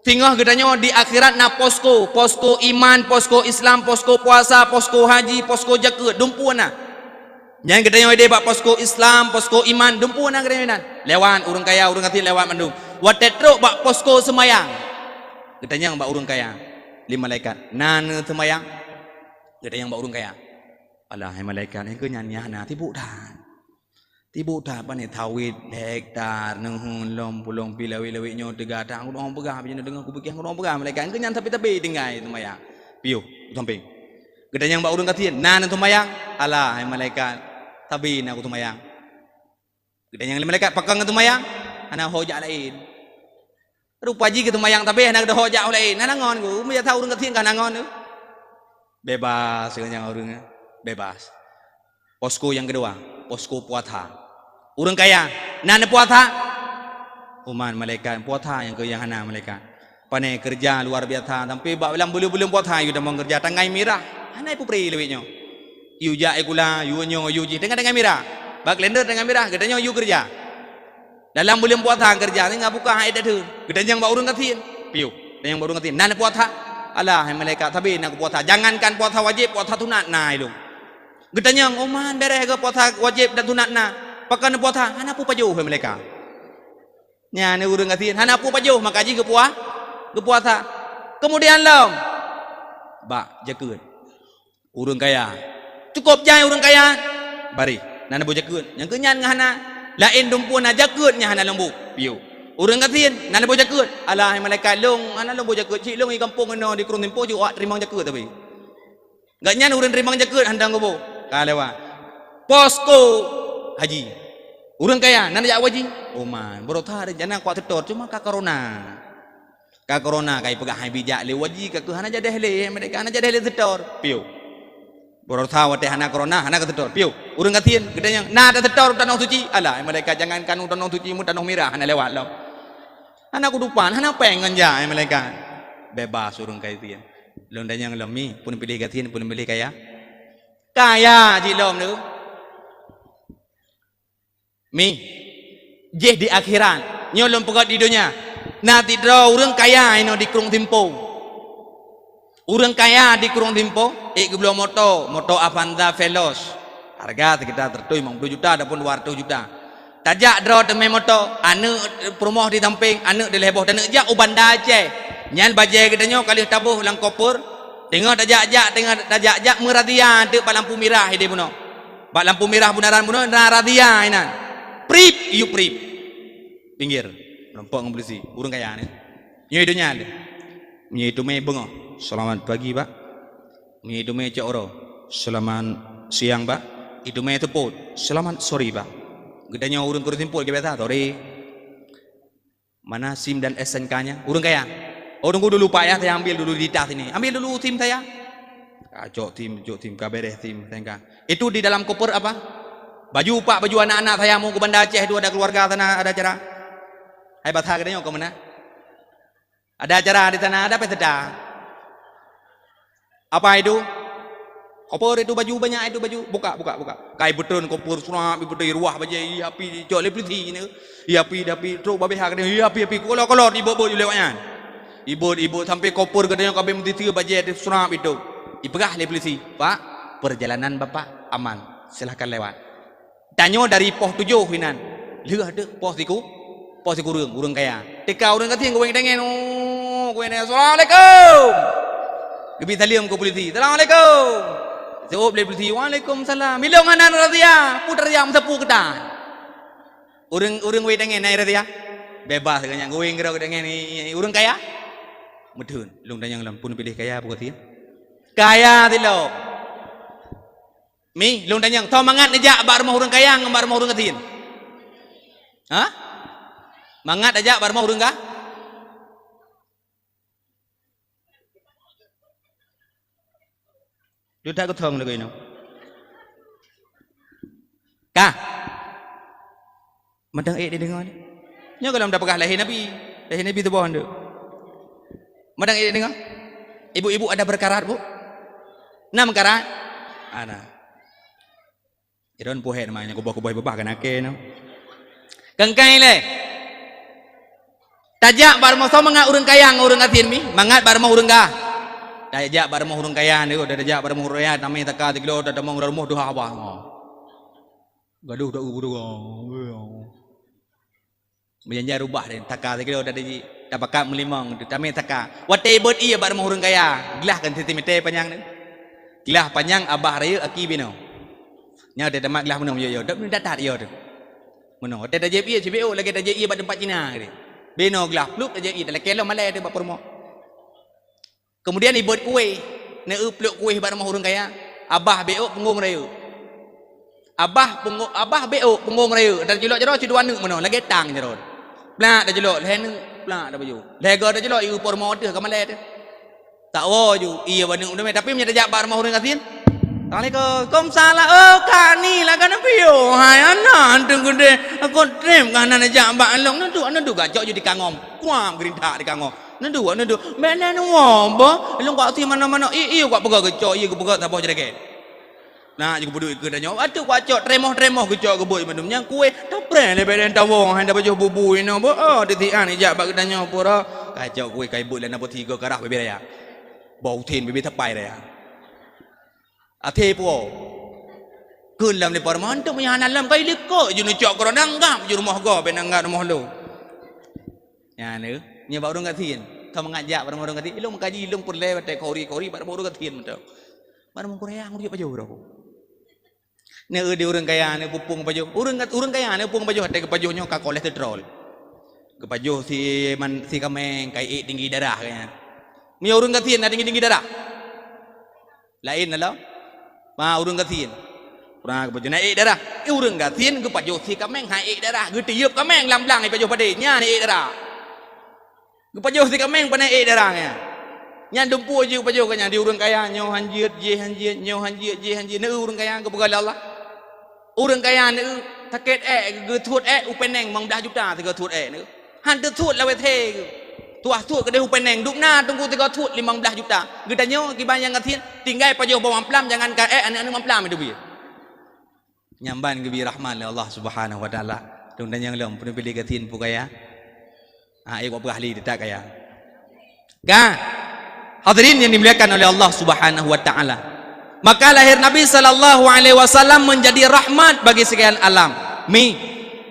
Tinggal katanya di akhirat na posko iman, posko Islam, posko puasa, posko haji, posko zakat, dumpu na. Jangan katanya dia bak posko Islam, posko iman, dumpu na katanya. Lewat urang kaya, urang kati lewat mandung. Watetro bak posko semayang. Katanya bak urang kaya. 5 malaikat. Nan semayang. Katanya bak urang kaya. Alah hai malaikat ni ke nyanyi na tibu dah. Tibu dah apa ni tawid hektar nenghun lom pulong pilawi-lawi nyo tiga tang orang pegah macam dengar aku fikir orang pegah malaikat ke nyan tapi tinggai tu mayang piu samping gedang yang bak urang katiin nan tu mayang alah hai malaikat tabi na aku tu mayang gedang yang malaikat pakang tu mayang ana hojak lain rupa ji ke tu mayang tapi ana ada hojak lain ana ngon ku me tahu urang katiin kan ngon tu bebas dengan urang bebas. Posko yang kedua posko puasa. Urang kaya, nana puasa. Uman malaikat puasa yang ke yang hana malaikat. Panai kerja luar biasa tapi bak dalam belum puasa you dah mau kerja tangai mirah. Hanai pu pri lewitnya. You ja ikula, you nyo you ji dengan mirah. Bak lender dengan mirah katanya you kerja. Dalam belum puasa kerja ni ngah buka hai dah tu. Katanya yang bak urang katin. Piu, yang bak urang katin. Nana puasa. Alah hai malaikat tapi nak puasa. Jangankan puasa wajib, puasa sunat nah itu. Katanya oman beres ke puasa wajib dan sunat nah. Pakai puasa, hana pu pajuh mereka. Nya ni urang katin, hana pu pajuh maka ji ke puasa. Kemudian lom. Bak jakeut. Urang kaya. Cukup jai urang kaya. Bari, nana bu jakeut. Yang kenyan ngahana lain dumpu na jakeut nya hana lembu. Piu. Urang katin, nana bu jakeut. Alah malaikat long, hana lembu jakeut. Cik long di kampung no di Kurung Timpo juga terima jakeut tapi. Gak nyan urang terima jakeut handang gobo. Kalewa. Posko haji. Urang kaya, nana jak waji. Oh man, berotha ada jana kuat tetor cuma ka corona. Ka corona kai pegah hai bijak le waji ka ke hana jadah le mereka hana jadah le tetor. Piu. Berotha wate hana corona, hana ka tetor. Piu. Urang katin gedanya na ada tetor tanah suci. Alah mereka jangan kanu tanah suci mu tanah merah hana lewat lo. Hana kudupan, hana pengen ja mereka. Bebas urang kai tien. Lon danyang lemi pun pilih katin pun pilih kaya. Kaya ji lom tu. Mi, je di akhirat, nyolong pegat di dunia. Nanti draw orang kaya ino di Kurung Timpo. Orang kaya di Kurung Timpo, belum moto Avanza Veloz. Harga sekitar 50 juta ataupun 200 juta. Tajak draw temai moto, anak perumahan di samping, anak di leboh dan anak jak ubanda Aceh. Nyan bajai katanya kali tabuh lang kopur. Tengok tajak meradia de lampu merah dia puno. Bak lampu merah bunaran puno radia ina. Prip, you prip. Pinggir. Nampak dengan polisi. Urang kaya ni. Nyo itu nyal. Nyo itu me bengo. Selamat pagi, Pak. Nyo itu me cak oro. Selamat siang, Pak. Itu me teput. Selamat sore, Pak. Gedanya urang Kurung Timpo ke beta tore. Mana SIM dan SNK-nya? Urang kaya. Orang ku dulu Pak ya, saya ambil dulu di tas ini. Ambil dulu SIM saya. Jok tim kabereh tim tengka. Itu di dalam koper apa? Baju Pak, baju anak-anak saya mau ke Banda Aceh itu ada keluarga sana, ada acara. Hai batha katanya ke mana? Ada acara di sana, ada peseda. Apa itu? Koper itu baju banyak itu baju. Buka. Kai betul koper sunah betul ruah baje api jok lepliti ni. Api terus babe ha katanya api kolor ibu lewatnya. Ibu sampai koper katanya kabeh mesti baje sunah itu. Ipegah lepliti. Pak, perjalanan Bapak aman. Silahkan lewat. Tanya dari pos 7 hinan. Lihat ada pos iku urang kaya. Tika urang kating kowe dengen kowe ne assalamualaikum. Gebi taliam ko polisi. Assalamualaikum. Jawab le polisi. Waalaikumsalam. Milong anan radia, putar jam sepu ketan. Urang we dengen nai radia. Bebas kanya kowe ngira dengen urang kaya. Medun, lung danyang lampun pilih kaya bukatin. Kaya tilo. Mi, lung danyang, tau mangat aja bar rumah urang kaya ngambar rumah urang katin. Hah? Mangat aja bar rumah urang ka? Duda ko thong lagi no. Ka. Madang di dengar. Nya kalau ndak pegah lahir Nabi tu bawah ndak. Madang di dengar. Ibu-ibu ada berkarat, Bu? Nah berkarat. Ana. Iron pohe namanya kubah-kubah babah kan ake no. Kengkai le. Tajak bar mau sama ngak urang kaya ngurang atin mi, mangat bar mau urang ga. Tajak bar mau urang kaya ni, dah tajak bar mau urang namai taka 3 kilo dah mau urang rumah duha apa. Gaduh dah udah. Menjanji rubah dan taka 3 kilo dah pakat melimang, tamai taka. Watai bot iya bar mau urang kaya, gelah kan sentimeter panjang ni. Gelah panjang abah raya aki bino. Nya ada mak gelah menong yo dak datat yo tu. Menong ada je iya CBO lagi ada je iya bad tempat Cina ni. Bino gelah pluk aja iya dalam kelo malai tu bap rumah. Kemudian ibut kuih, ne pluk kuih bar mau urang kaya. Abah BO punggung raya. Abah BO punggung raya. Dan jelok jero ciduan nu menong lagi tang jero. Plak dah jelok leh nu plak dah baju. Lega dah jelok iu por mau tu ke malai tu. Tak wo ju iya banu tu tapi nya dak bar mau urang katin. Assalamualaikum salah kak ni lah kan pio hai anak tunggu deh aku trem kan anak jambak long nandu gajok jadi kangom kuam gerinta di kangom nandu mana nuombo long kau si mana iyo kau pegang gajok iyo kau pegang tak boleh jadi nah juga bodoh ikut danyo atu gajok tremoh gajok keboi mandum yang kue tapre le beden tawong handa baju bubu ino bo di tian ijak bag danyo pura gajok kue kai boi lana po 3 karah bebe ya bau tin bebe tapai ya ate po kelam le parman tu punya alam kai lekok ju nu cok kro nanggam ju rumah go ben nanggam rumah lo ya ne nya ba urang katin ka mengajak bar urang katin ilung kaji ilung perle bate kori bar urang katin mento bar mung korea ngur paju ro ne di urang kaya ne pupung paju urang kaya ne pupung paju hate ke paju nyo ka kolesterol ke paju si kameng kai tinggi darah kaya mi urang katin tinggi darah lain lah urang katin kurang ke baju naik darah urang katin ke baju si kameng naik darah ge tiup kameng lam-lang baju pade nya naik darah ge baju si kameng pa naik darah nya dumpu je baju kanya di urang kaya nyo hanjiet ne urang kaya ke begal Allah urang kaya ne taket ge thut upeneng mang 10 juta te ge thut ne han te thut la we the tuah thut ke de upeneng duk na tunggu te ge thut 15 juta ge tanyo ki bayang katin tinggal paju bawang plam jangan ka anu mamplam itu bi nyamban gebi rahman Allah Subhanahu wa taala dong dan yang lom pun pilih katin pu kaya kok ahli tak kaya hadirin yang dimuliakan oleh Allah Subhanahu wa taala maka lahir Nabi sallallahu alaihi wasallam menjadi rahmat bagi sekalian alam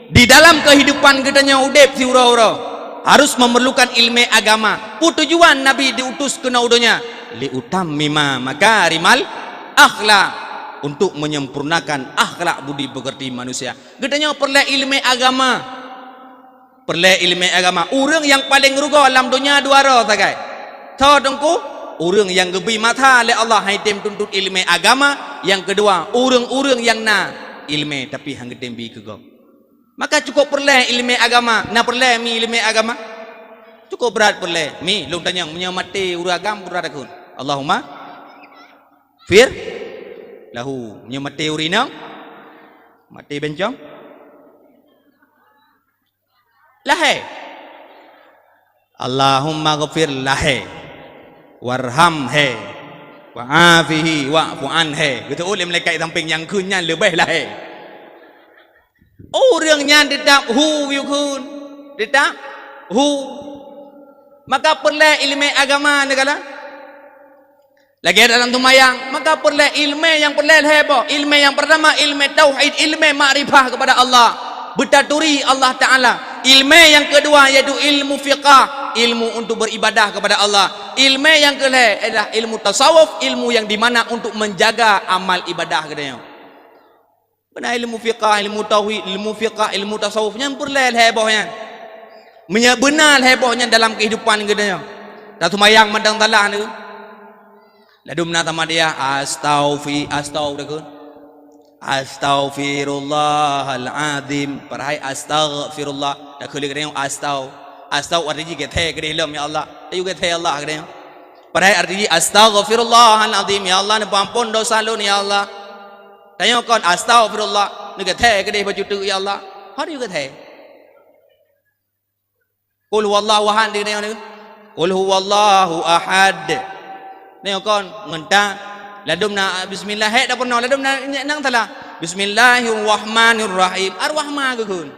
di dalam kehidupan kita nya udep si ura-ura harus memerlukan ilmu agama tujuan Nabi diutus ke naudonya liutammima makarimal akhlak untuk menyempurnakan akhlak budi pekerti manusia gedanya perlu ilmu agama urang yang paling rugo dalam dunia dua ro tagai tho dengku urang yang gebi mata oleh Allah haitem tuntut ilmu agama yang kedua urang yang na ilmu tapi hang gedembi kego maka cukup perlu ilmu agama na perlu mi ilmu agama cukup berat perlu mi lung tanyang menyamati uragam uradakun Allahumma fir lahu menyamati urina mati bencong lahe Allahumma ghafir lahe warhamhe wa'afihi wa'fu anhe gitu oleh malaikat samping yang kunyan lebih lahe orang yang tetap hu yukun tetap hu maka perlu ilmu agama negala lagi dalam tumayang maka perlu ilmu yang perlu heboh ilmu yang pertama ilmu tauhid ilmu makrifah kepada Allah bertaturi Allah Ta'ala ilmu yang kedua yaitu ilmu fiqah ilmu untuk beribadah kepada Allah ilmu yang kedua adalah ilmu tasawuf ilmu yang dimana untuk menjaga amal ibadah katanya benar ilmu fiqah ilmu tauhid ilmu fiqah ilmu tasawufnya perlu hebohnya benar hebohnya dalam kehidupan katanya dan tumayang mandang talah ni ladumna tamadia astaghfirullahaladzim perhai astaghfirullah dah kulik dia astau arti ke the ke dalam ya Allah ayu ke the Allah ke perhai arti astaghfirullahaladzim ya Allah ni ampun dosa lu ni ya Allah tanya kon astaghfirullah ni ke the ke dia baju tu ya Allah how do you ke the qul huwallahu ahad ni qul huwallahu ahad ni kon ngenta ladumna bismillah dak pernah ladumna nang tala bismillahirrahmanirrahim arwahma kun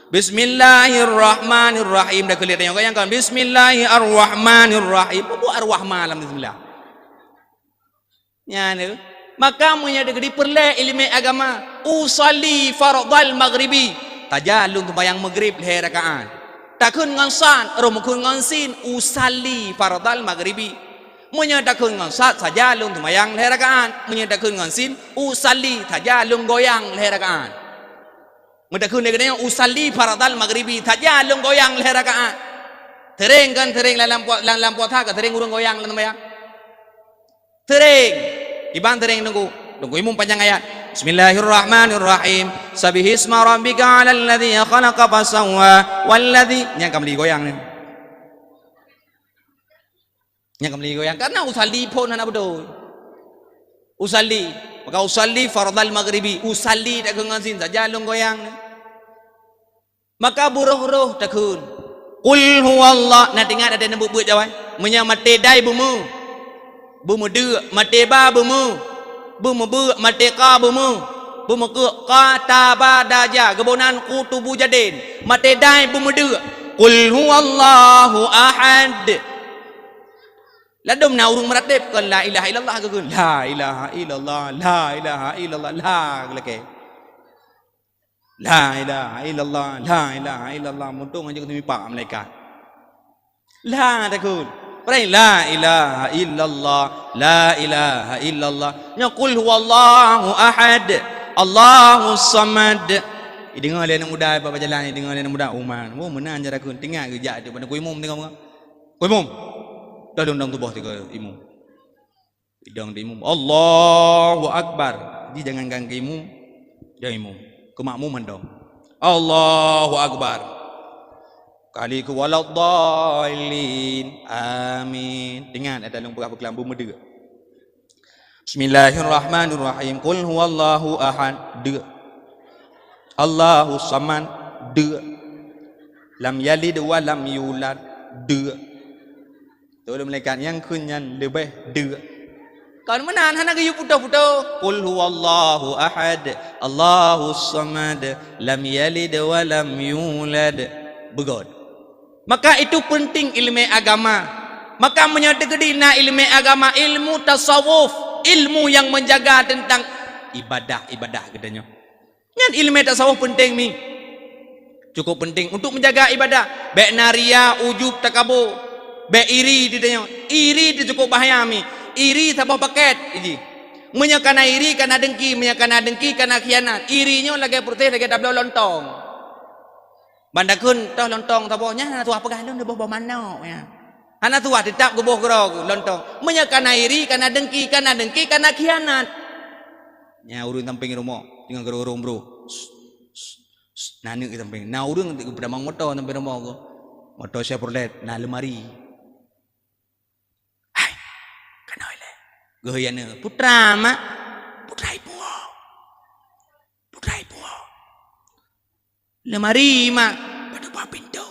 Bismillahirrahmanirrahim. Dah kelihatan yang kan Bismillahirrahmanirrahim. Apa ar-rahman dalam bismillah? Ya ni. Maka punya di perle ilmu agama. Usalli fardal maghribi. Tajalun sembahyang maghrib 2 rakaat. Takun ngan san, rumukun ngan sin. Usalli fardal maghribi. Punya takun ngan sat sajalun sembahyang 2 rakaat. Punya takun ngan sin. Usalli tajalun goyang 2 rakaat. Mendakun dengan usalli fardal maghribi tajalun goyang 2 rakaat. Tereng kan tereng dalam puasa ke tereng urung goyang dalam sembahyang. Tereng. Iban tereng nunggu imam panjang ayat. Bismillahirrahmanirrahim. Sabihisma rabbika 'alal ladzi khalaqa fasawwa walladzi yang kembali goyang ni. Yang kembali goyang karena usalli pun anak betul. Usalli, maka usalli fardal maghribi, usalli tak kengasin saja long goyang. Maka buruh-buruh takun. Qul huwallah, nak dengar ada nak buat jawab. Menyamate dai bumu. Bumu de mate ba bumu. Bumu bu mate ka bumu. Bumu ke kata badaja gebonan kutubu jadin. Mate dai bumu de. Qul huwallahu ahad. Ladum na urung meratib kan la ilaha illallah ke kun. La ilaha illallah, la ilaha illallah, la gelake. La ilaha illallah, la ilaha illallah. Muntung aja ketemu pak malaikat. La takun. Perai la ilaha illallah, la ilaha illallah. Nya qul huwallahu ahad, Allahus samad. Dengar dia nak muda apa jalan ni, dengar dia nak muda uman. Oh menan aja takun. Tinggal kerja dia pada kuimum tengok. Kuimum. Dah undang tubuh tiga imam. Idang di imam. Allahu Akbar. Jadi jangan ganggu imam. Jangan imam. Ke makmum dong. Allahu Akbar. Kali ke waladhdallin. Amin. Dengar ada dalam berapa kelambu muda. Bismillahirrahmanirrahim. Qul huwallahu ahad. Allahu samad. Lam yalid wa lam yulad. Tu malaikat yang kunyan lebih de. Kan menan hana gayu puto-puto. Qul huwallahu ahad, Allahus samad, lam yalid wa lam yulad. Begod. Maka itu penting ilmu agama. Maka menyadari ilmu agama, ilmu tasawuf, ilmu yang menjaga tentang ibadah katanya. Kan ilmu tasawuf penting ni. Cukup penting untuk menjaga ibadah. Baik naria, ujub, takabur. Baik iri dia tanya. Iri dia cukup bahaya mi. Iri sabah paket ini. Menyakana iri kana dengki, menyakana dengki kana khianat. Irinya lagi putih lagi tablo lontong. Bandakun tah lontong tabohnya tu apa galon dia bawa mana ya. Hana tu tetap goboh gero lontong. Menyakana iri kana dengki kana khianat. Nya urun tamping rumah dengan gero-gero bro. Nanu kita tamping. Na urun pada mang motor tamping rumah ko. Motor Chevrolet na lemari. Goyana putra mak putra ibu lemari mak pada buah pintu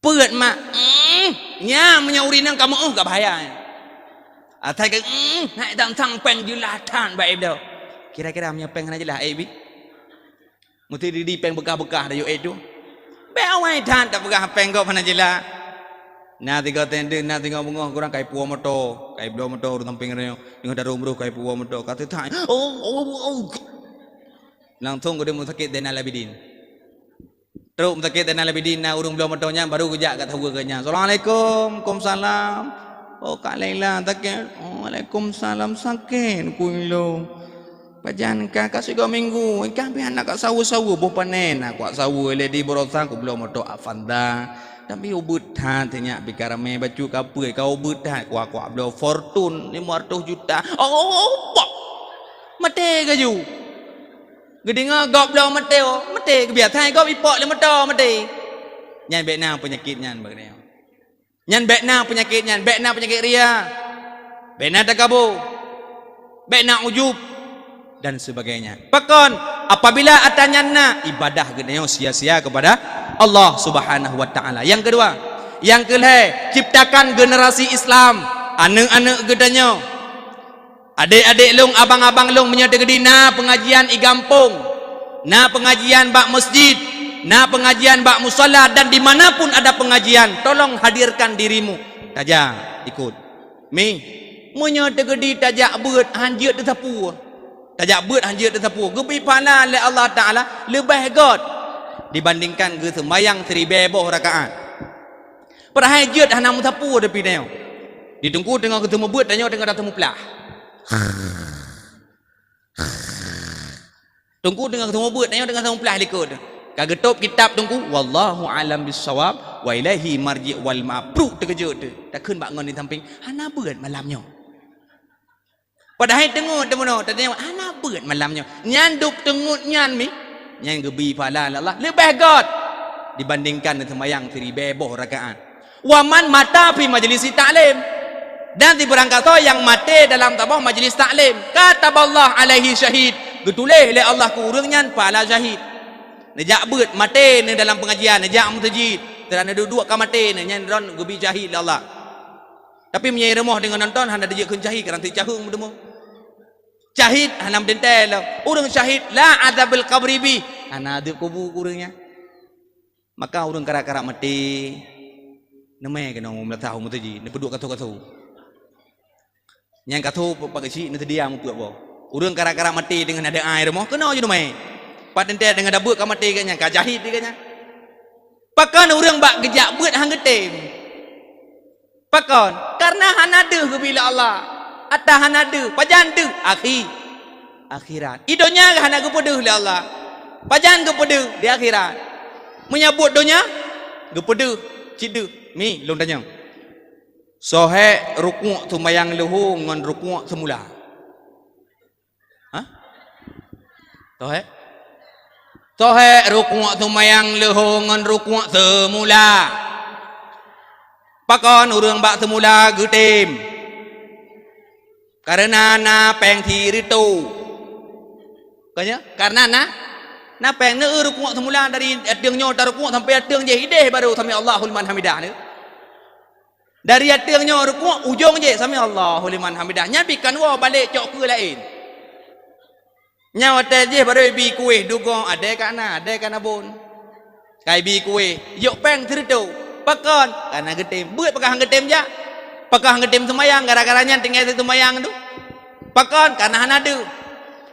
peut mak nya menyauri nang kamu gak bahaya atai ke naik dang tang peng julatan baik dah kira-kira punya peng aja lah bi mesti di peng bekah-bekah dah yo itu be awai tan tak bekah peng kau mana jelah. Nah tiga tender, nah tiga bunga kurang kai puan motor, kai blow motor urut tamping reo, dengan darum bro kai puan motor, kata tak, langsung kau sakit dan alabidin, terus sakit dan alabidin, nah urung blow motornya baru kerja kat tahu kerja, Assalamualaikum, Waalaikumsalam, oh Kak Laila sakit, Waalaikumsalam sakit, kuilo, pajan kakak sudah minggu, kami anak kat sawu boh panen, aku kat sawu, lady borosan aku blow motor Avanda. Tapi ubud hatinya bicara me baju kapui kau ubud hat kuak belo fortune 500 juta. Oh, pak. Mate gaju. Gede ngagap belo mate ke biar thai kau ipok le motor mate. Nyan bekna penyakit nyan bagni. Nyan bekna penyakit ria. Bekna takabur. Bekna ujub dan sebagainya. Pakon apabila atanyana ibadah gede sia-sia kepada Allah Subhanahu wa taala. Yang kedua, yang kelih ciptakan generasi Islam. Anak-anak gedanya. Adik-adik long, abang-abang long menyadari na pengajian i gampung. Na pengajian bak masjid. na pengajian bak musalla dan dimanapun ada pengajian, tolong hadirkan dirimu. Taja ikut. Mi, munya tegedi tajak beut hanjut de sapu. Tajak beut hanjut de sapu. Gebi pahala oleh Allah Taala lebih god dibandingkan ge sembayang 1000 rakaat. Perhajut hanam sapu depi neo. Ditunggu tengah ketemu beut tanya tengah datang pelah. Tunggu tengah ketemu beut tanya tengah datang pelah likut. Kagetup kitab tunggu wallahu alam bisawab wa ilaihi marji wal ma'bruk terkejut tu tak keun bak ngon di samping hana beut malamnya padahal tengok temono tanya hana beut malamnya nyanduk tengut nyan mi nyan gebi pahala Allah lebih god dibandingkan sembahyang 1000 rakaat wa man mata fi majlis ta'lim dan diberangkat yang mati dalam tabah majlis ta'lim kataballah alaihi syahid getuleh oleh Allah ku urang nyan pahala syahid. Nejak beut mati ni dalam pengajian, nejak mutajid. Terana duduk ka mati ni nyan ron gebi jahil Allah. Tapi menyai remah dengan nonton hana dejek kun jahil kerana ti cahung demo. Syahid hana mendentel. Urang syahid la adzabul qabri bi. Hana adab kubur urangnya. Maka urang kara-kara mati. Nemai kena melatah mutajid, ni peduk katu-katu. Nyang katu pagasi ni terdiam puak bo. Urang kara-kara mati dengan ada air remah kena je nemai. Patente dengan dabut ka mati kanya ka jahit kanya. Pakon urang bak gejak beut hang getem. Pakon karena hanade ke bila Allah. Atah hanade pajan de akhirat. Idonya hana ke pedeh li Allah. Pajan ke pedeh di akhirat. Menyebut donya ke pedeh cide. Mi long tanya. Sohe rukuk sembayang lahu ngan rukuk semula. Ha? Sohe Tohe rukuk sembayang leho ngan rukuk semula. Pakon urang bak semula getem. Karena na peng thiritu. Kanya? Karena na peng ne rukuk semula dari atiang nyo ta rukuk sampai atiang je hideh baru sami Allahul liman hamidah ni. Dari atiang nyo rukuk ujung je sami Allahul liman hamidah. Nyabikan wa balik cok ke lain. Nyawa je baru bi kuih dugong ada kana bon kai bi kuih yok peng tertu pakon kana getem beut pakah getem ja pakah getem semayang gara-garanya tinggal semayang tu pakon kana hana de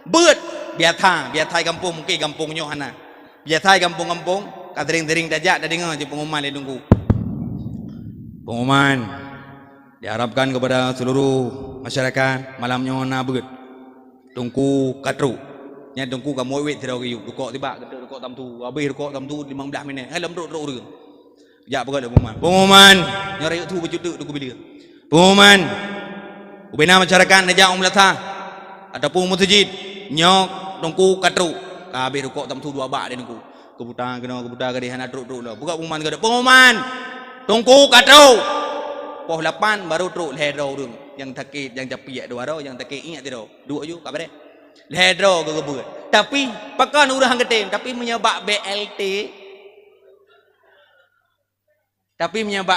beut biar thai kampung mungkin kampungnya hana biar thai kampung kadering-dering dajak dah dengar je pengumuman dia tunggu pengumuman diharapkan kepada seluruh masyarakat malamnya hana beut tungku katru nya tungku kamu wet tidak ke rukuk tiba kata rukuk tam tu habis rukuk tam tu 15 minit hai lem ruk ruk jak pergi pengumuman nyari tu berjutuk tunggu bila pengumuman ubena masyarakat najak umlatah ataupun mutajid nyok tungku katru habis rukuk tam tu 2 bak dia tunggu kebuta ke dia hana ruk lah buka pengumuman ke pengumuman tungku katru poh 8 baru truk lehro dulu yang takit yang japiak dua ro yang takit ingat tidak dua ju kat bare lehro ke kebut tapi pakan urang getem tapi menyebab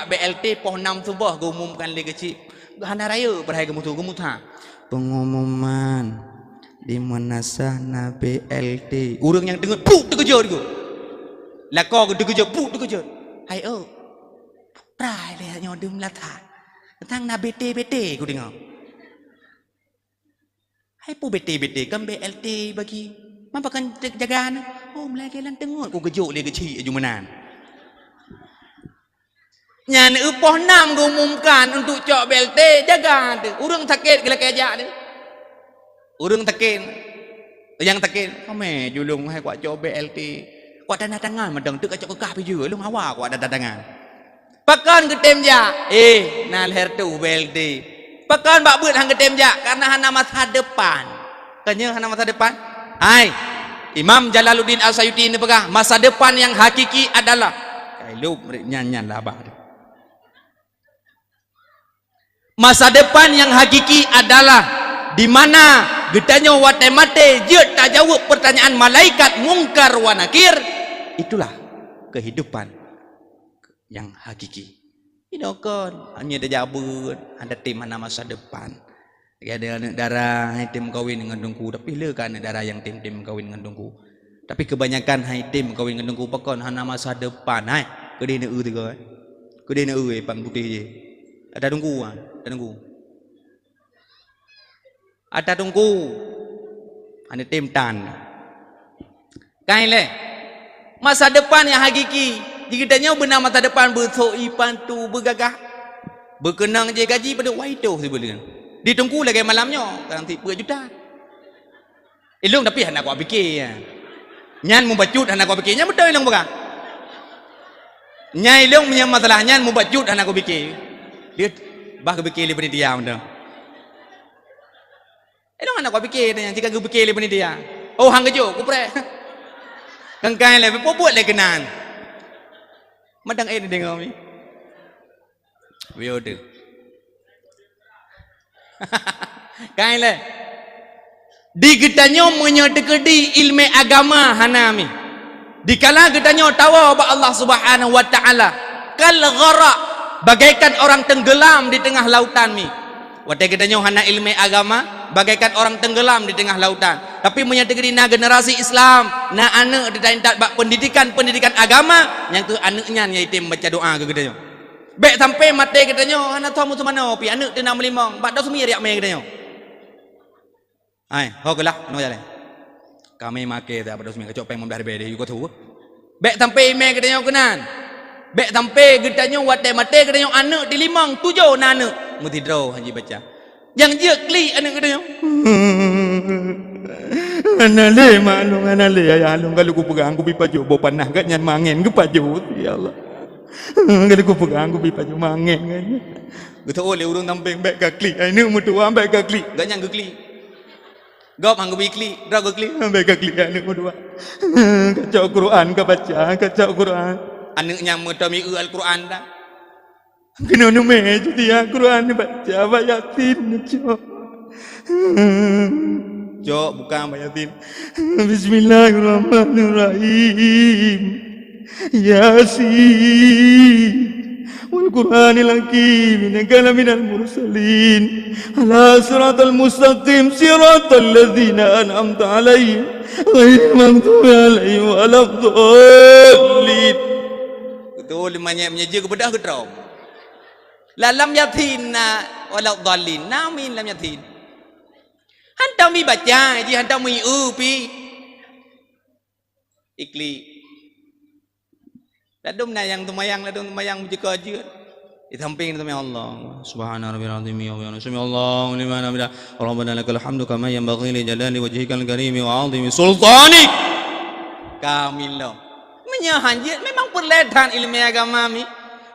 BLT poh 6 subuh umumkan le kecil hana raya perhai gemutu ha pengumuman di mana sana BLT urang yang dengar puk terkejut juga lakor terkejut puk terkejut hai prai le nyodum latha tang na bete ku dengar hai pu bete kan BLT bagi mampakan jagaan melagi lan tengok ku kejut le kecil ajumanan nyan upoh 6 ku umumkan untuk cok BLT jaga tu urang sakit gila kejak ni urang sakit yang sakit kame julung hai kuat cok BLT kuat tanda tangan madang tu kacok kekah pi je lu hawa kuat tanda tangan pakan getem ja nal her tu BLT pakan bak beut hang getem ja karena hana masa depan kanya hana masa depan hai Imam Jalaluddin Al-Sayuti ni pegah masa depan yang hakiki adalah lu nyanyan lah abah masa depan yang hakiki adalah di mana getanya wate mate je tak jawab pertanyaan malaikat mungkar wa nakir itulah kehidupan yang hakiki. Idokon hanya ada jabut, ada tim mana masa depan. Ada darah tim kawin dengan dongku, tapi le kan darah yang tim kawin dengan dongku. Tapi kebanyakan hai tim kawin dengan ku pakon hana masa depan hai. Kedai nak tu kau. Kedai nak pang putih je. Ada tunggu ah, ada tunggu. Ada tunggu. Ane tim tan. Kain le. Masa depan yang hakiki. Jika benar masa depan bersoi pantu bergagah. Berkenang je gaji pada waido sebenarnya. Ditunggu lagi malamnya. Sekarang 3 juta. Ilung tapi anak kau fikir ya. Nyan membacut anak kau fikir. Nyan betul ilung bukan? Nyai ilung punya masalah nyan membacut anak kau fikir. Dia bah kau fikir daripada dia betul. Ilung anak kau fikir dia. Jika kau fikir daripada dia. Oh hang kejuk. Kau pray. Kangkai le. Kau buat le kenan. Madang ni dengar ni. Weird. Kain le. Di getanyo menyedekedi ilmu agama hanami. Dikala getanyo tawa ba Allah Subhanahu wa taala kal gharaq bagaikan orang tenggelam di tengah lautan mi. Wadai getanyo hana ilmu agama bagaikan orang tenggelam di tengah lautan. Tapi menyedekedi na generasi Islam, na anak didaintat bak pendidikan agama yang tu anaknya yang itim baca doa ke getanyo. Baik sampai mati getanyo hana tahu mutu mana pi anak tu nak melimang bak dah sumi riak mai getanyo. Ai, hogelah no jalan. Kami make tak pada semua kecok peng membelah bede you tahu. Bek sampai email katanya kenan. Bek sampai katanya watai mate katanya anak di 5 7 anak. Mesti draw haji baca. Yang dia klik anak katanya. Anale malung anale ya alung kalau ku pegang ku pi paju bo panah kat nyan mangen ku paju ya Allah. Kalau ku pegang ku pi paju mangen kan. Betul oleh urang tamping bek ka klik. Ai ni mutua bek ka klik. Gak nyang ku klik. Gop hang klik, draw klik, mereka klik anak berdua. Kacau Quran ke baca, kacau Quran. Anaknya mutami Al-Quran dah. Kena nume jadi Quran baca bayatin cok. Cok bukan bayatin. Bismillahirrahmanirrahim. Yasin. والقرآن الحكيم إنك لمن المرسلين على صراط المستقيم صراط الذين أنعمت عليهم غير المغضوب عليهم ولا الضالين. Betul menyeja kepada ketrau. Lam yatin wala dhalin. Namin lam yatin. Hantam mi baca, ji hantam mi upi. Ikli ladum na yang tumayang ladum tumayang jika aja di samping itu Allah subhana rabbil azim wa bihamdihi Allahu liman hamida rabbana lakal hamdu kama yanbaghi li jalali wajhikal karim wa 'azimi sultanik kamillah menyahan je memang perletan ilmu agama mi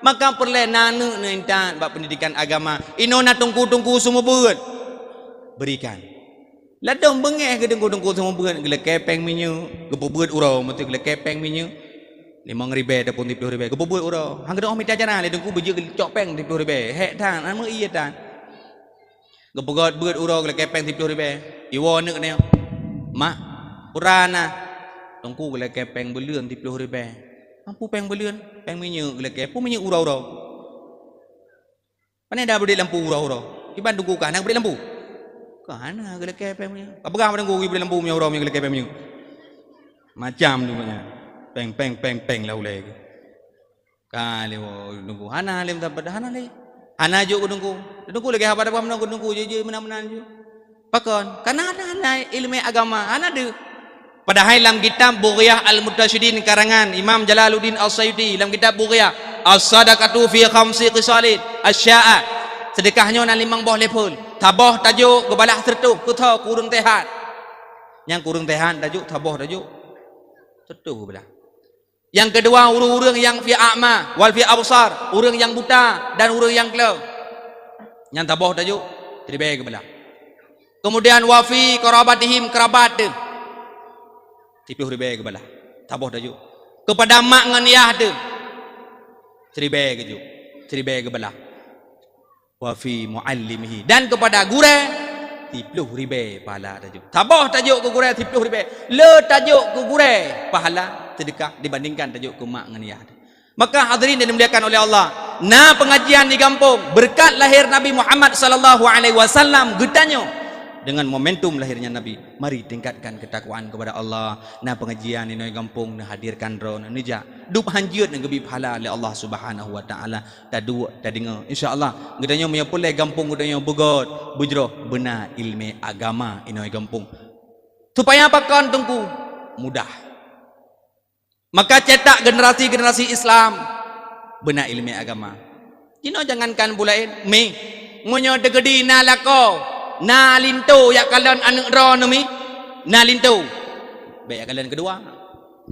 maka perle nanu nentan bab pendidikan agama inona tungku-tungku semua beut berikan ladum bengeh ke tungku-tungku semua beut gele kepeng minyu gepo beut urau mesti gele kepeng minyu 5,000 ataupun 30,000 kebubuh orang hang kedok minta jaran le dengku beje cok peng 30,000 hek tan anu iya tan gebegot beut orang le kepeng 30,000 iwo neuk ne mak urana dengku le kepeng beleun 30,000 mampu peng beleun peng minyu le kepu minyu urau-urau pane dah beli lampu urau-urau di Bandung ku kan beli lampu kana le kepeng minyu apa gam dengku beli lampu minyu urau minyu le kepeng minyu macam tu banyak peng lau lagi. Kali wo nunggu hana lem tak pada hana le. Hana jo nunggu lagi apa apa menunggu nunggu je menan je. Pakon karena hana ilmu agama hana de. Padahal dalam kitab Bughyah Al-Murtasyidin karangan Imam Jalaluddin As-Sayuti dalam kitab Bughyah As-Sadaqatu fi khamsi qisalin asya'a sedekahnya nan 5 buah lepul. Tabah tajuk gebalah tertuh kutha kurung tehat. Yang kurung tehat tajuk tabah tajuk tertuh belah. Yang kedua urang-urang yang fi a'ma wal fi absar, urang yang buta dan urang yang kelab. Yang tabah tajuk teribay ke belah. Kemudian wa fi qarabatihim kerabat dia. Tipuh ribay ke belah. Tabah tajuk. Kepada mak ngan yah dia. Teribay ke juk. Teribay ke belah. Wa fi muallimihi dan kepada guru tipuh ribay pahala tajuk. Tabah tajuk ke guru tipuh ribay. Le tajuk ke guru pahala sedekah dibandingkan tajuk kumak dengan yah. Maka hadirin yang dimuliakan oleh Allah, na pengajian di kampung berkat lahir Nabi Muhammad sallallahu alaihi wasallam getanyo dengan momentum lahirnya Nabi. Mari tingkatkan ketakwaan kepada Allah. Nah pengajian ini kampung nah hadirkan drone nija. Dup hanjut dengan gebi pahala oleh Allah Subhanahu wa taala. Tadu tadinga insyaallah gedanya punya pulai kampung gedanya bugot bujro benar ilmu agama ini kampung. Supaya apa kan tungku mudah. Maka cetak generasi-generasi Islam benar ilmu agama. Kino jangankan bulain me ngonyo degedi na lako na lintu ya kalian anak ro numi na lintu baik ya kalian kedua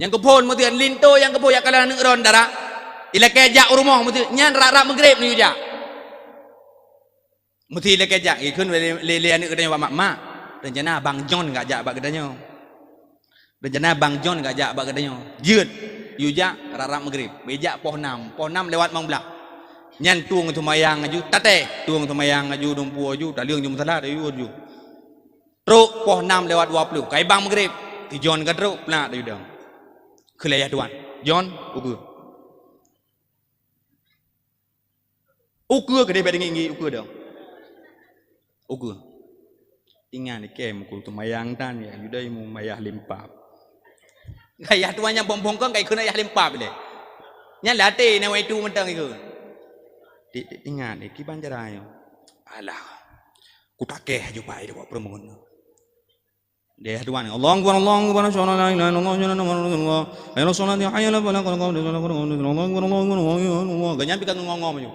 yang kepon mesti lintu yang kepo ya kalian anak ro dara ila kejak rumah mesti nyan rak maghrib ni ja mesti ila kejak ikun le anak kedanya mak mak rencana bang John enggak jak bak kedanya rencana bang John enggak jak bak kedanya jeut yu jak rak maghrib bejak poh 6 lewat mang belak nyan tuang tu mayang aju tate tuang tu mayang aju dumpu aju tak liang jum salah aju aju truk poh 6 lewat 20 kai bang maghrib ti John ka truk pla tu dang kelayah tuan John ukur ke dia dengi ukur dang ukur ingat ni kem ku tu mayang tan ya judai mu mayah limpap gaya tuannya bong-bongkong kai kena yah limpap le nyan late na wai tu mentang iku ingat ni kiban jarayo alah ku takeh jupai dia buat permohon dia tuan Allah subhanahu la ilaha illallah Allah ya rasulullah ya hayya la fala qala Allah ganyan pikan ngomong aja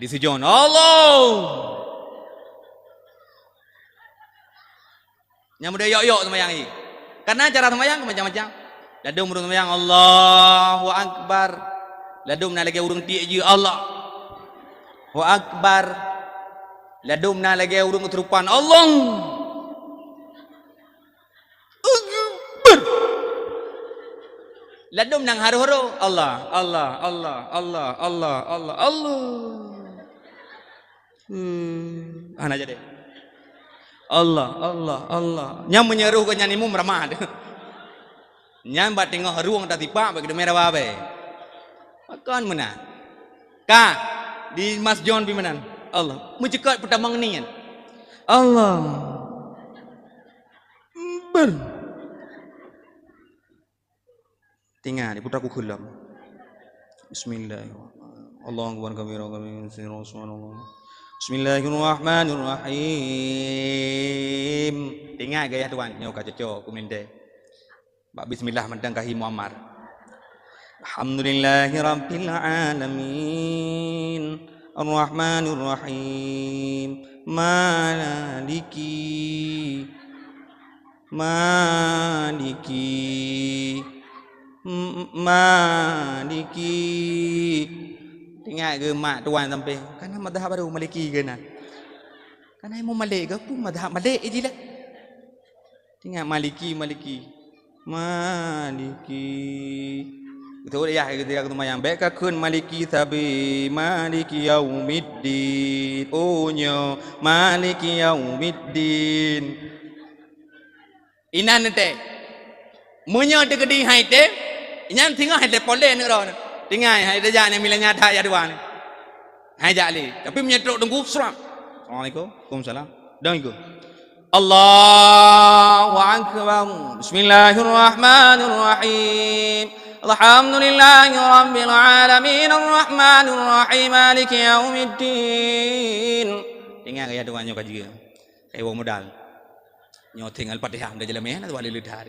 di sejon Allah nyam dia yok sembahyang ni karena cara sembahyang macam-macam ladung urung sembahyang Allahu akbar ladum na lagi urung ti je Allah wa akbar ladum na lagi urung terupan Allah akbar ladum nang haru-haru Allah ana jadi Allah nyam menyeruh ke nyanimu meramah nyam bat tengok haruang tak tipak bagi merah babe makan mana? Kah di Mas John pimanan? Allah mencekat pertamang ni kan? Allah ber tinggal di putraku kulam. Bismillahirrahmanirrahim. Allahu akbar kabira subhanallah. Bismillahirrahmanirrahim. Tinggal gaya tuan nyo ka cocok kuminde. Bak bismillah mendang kahi Muammar. Alhamdulillahi rabbil alamin Ar-Rahmanir Rahim Maliki tinggal ke mak tuan sampai karena madhab baru maliki ke nak karena mau malik ke pun madhab malik je lah tinggal maliki betul ya ketika ketemu yang baik kun maliki tabi maliki yaumiddin onyo maliki yaumiddin inan te munyo de gedi hai te inyan thinga hai te pole ne ro tingai hai raja ne milanya tha ya duan hai ja li tapi menyetruk tunggu seram assalamualaikum waalaikumsalam dan ikut Allahu akbar bismillahirrahmanirrahim Alhamdulillahi rabbil alamin arrahmanir rahim maliki yaumiddin tinggal gaya doanya kaji kayak wong modal nyo tinggal Fatihah dah jalan meh tu balik lidah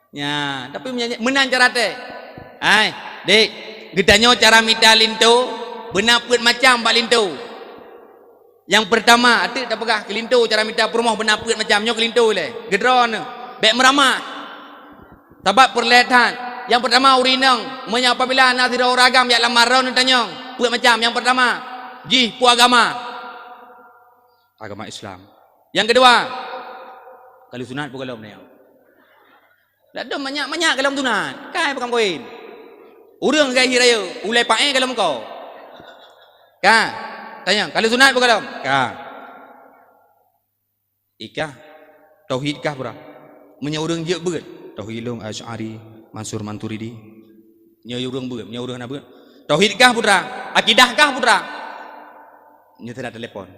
nya tapi menang cara teh ai dik gedanyo cara mida lintu benar put macam bak lintu yang pertama atik tak pegah kelintu cara mida perumah benar put macam nyo kelintu le gedron bek meramah tabak perlihatan yang pertama urinang menyapa bila nazira uragam ya lamaron tanyong buat macam yang pertama jih pu agama Islam yang kedua kali sunat pu galom ni dak ada banyak galom sunat kai bukan koin urang gai hiraya ulai pae galom kau ka tanya kali sunat pu galom ka ikah tauhid kah pura menya urang je beut tauhid long Asy'ari Mansur Maturidi nya urang beut nya urang na beut tauhid kah putra akidah kah putra nya tidak telepon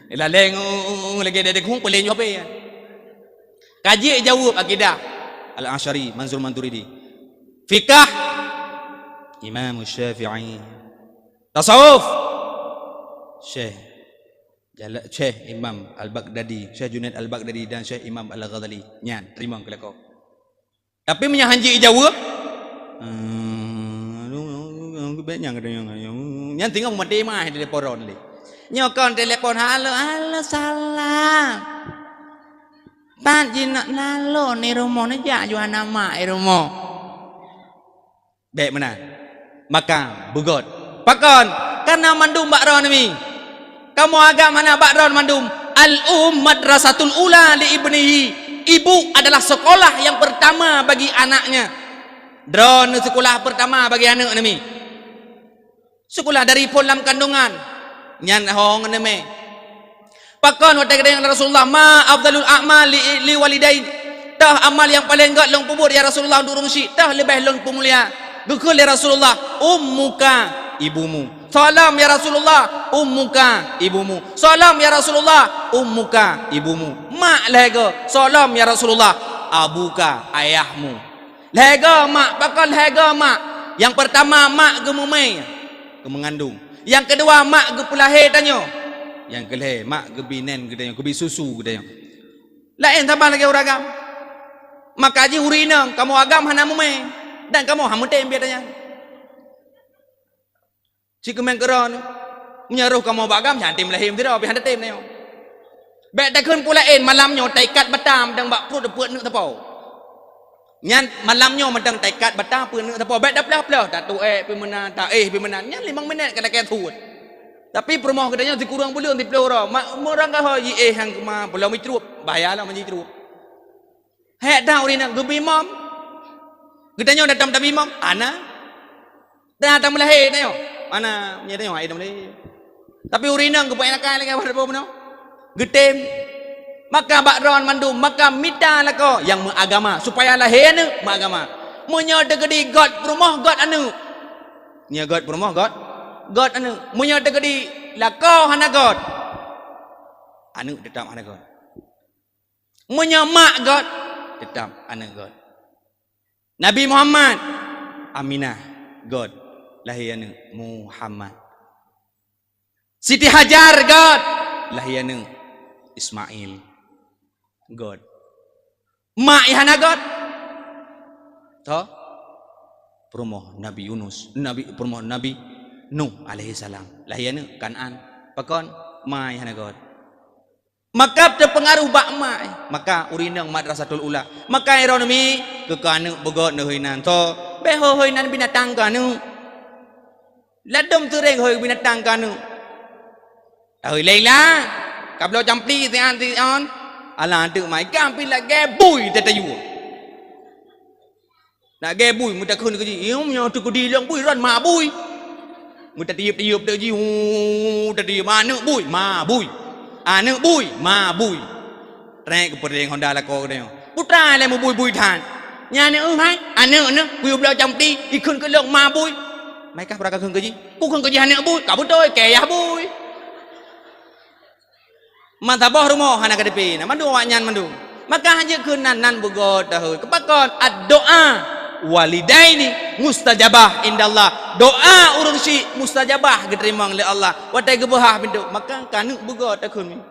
Laleng lagi ada kung boleh nyoba ya. Kaji jawab akidah Al-Asy'ari Manzur Maturidi. Fikah Imam Syafi'i. Tasawuf Syekh Imam Al-Baghdadi, Syekh Junaid Al-Baghdadi dan Syekh Imam Al-Ghazali. Nyan terima kelakau. Tapi menyahanji jawab banyak katanya. Nyan tinggal mati mah di telepon ni. Nyokon telepon halo salam. Pan jinak nalo ni rumah ni jak jual nama rumah. Baik mana? Maka bugot. Pakon karena mandum bakron ni. Kamu agak mana bakron mandum? Madrasatul ula li ibnihi. Ibu adalah sekolah yang pertama bagi anaknya. Drone sekolah pertama bagi anak ni. Sekolah dari dalam kandungan. Nyan hong ni. Pakon waktu kata Rasulullah ma afdalul a'mal li walidain. Tah amal yang paling enggak long pubur ya Rasulullah durung syik. Tah lebih long pemulia. Gukul ya Rasulullah ummuka ibumu. Salam ya Rasulullah ummuka ibumu. Salam ya Rasulullah ummuka ibumu. Mak lega. Salam ya Rasulullah abuka ayahmu. Lega mak bakal lega mak. Yang pertama mak gemumai ke mengandung. Yang kedua mak ge pelahir tanya. Yang kelih mak ge binen gedanya, ge susu gedanya. Lain tambah lagi uragam. Maka ji urina kamu agam hana mume dan kamu hamutem biadanya. Jika mengkeron menyeruh kamu bagam jantim lahim tidak habis handa tem nayo. Baik dah kun pula malamnya taikat batam dang bak perut depuat nak tepau. Nyan malamnya medang taikat batam pun nak tepau. Baik dah pelah tak tu pi menan tak pi menan nyan 5 minit kena ketut. Tapi permoh katanya dikurang belum di pelora. Orang kah ye hang kema belum mitrup. Bahayalah menjitrup. Hek dah urina gebimam. Katanya datang tak bimam. Ana. Datang melahir tayo. Ana nya tayo ai dah melahir. Tapi urina gepai nakai lagi apa beno. Getem. Maka bakron mandum, maka mita lako yang mengagama supaya lahir anu mengagama. Munyo degedi God permoh God anu. Nya God permoh God anu munyo degedi lako hana God. Anu tetap hana God. Munyo mak God tetap hana God. Nabi Muhammad Aminah God lahir anu Muhammad. Siti Hajar God lahir anu Ismail God. Mak hana God. Toh perumoh Nabi Yunus, perumoh Nabi Nuh alaihi salam. Lahirnya Kan'an. Pakon mai hana God. Maka terpengaruh bak mai. Maka urinang madrasatul ula. Maka ironomi ke kanu begot neuhinan to. Beho hoinan binatang kanu. Ladom tureng hoi binatang kanu. Tahu Laila. Kablo campli ti on. Ala tu mai kampi la gebui tetayu. Nak gebui muta kun keji. Ium nyo tu kudi lang bui ran ma bui. Muta tiup de ji tadi mana bui ma bui. Anu bui ma bui. Rek ke pereng Honda la ko de. Putra le mu bui than. Nya ne hai anu bui blo campli ikun ke long ma bui. Mai ka pra ka kun keji. Ku kun keji anu bui. Ka butoi ke ya bui. Mantabah rumah hana kadepi na mandu wanyan mandu maka haja kunan bugot tahu kepakon ad-doa walidaini mustajabah indallah doa urung si mustajabah diterima oleh Allah watai gebah pintu maka kanu bugot takun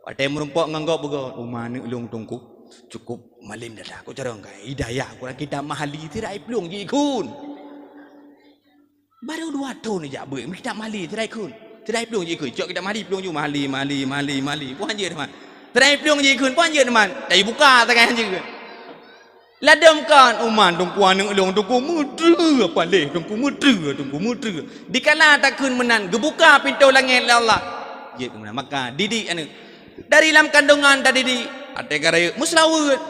watai merumpok nganggap bugot umane ulung tungku cukup malim dah aku carong kai hidayah kurang kita mahali tirai pelung ji kun baru 2 tahun aja beuk kita mahali tirai kun Terai pelung je kun. Cok kita mali pelung ju mali. Puan je teman. Terai pelung je kun puan je teman. Dari buka tangan je kun. Ladam kan uman tungku anu ulung tungku muda apa leh tungku muda. Dikala tak kun menan gebuka pintu langit Allah. Je kemudian maka didik anu dari dalam kandungan tadi di ate karaya muslawat.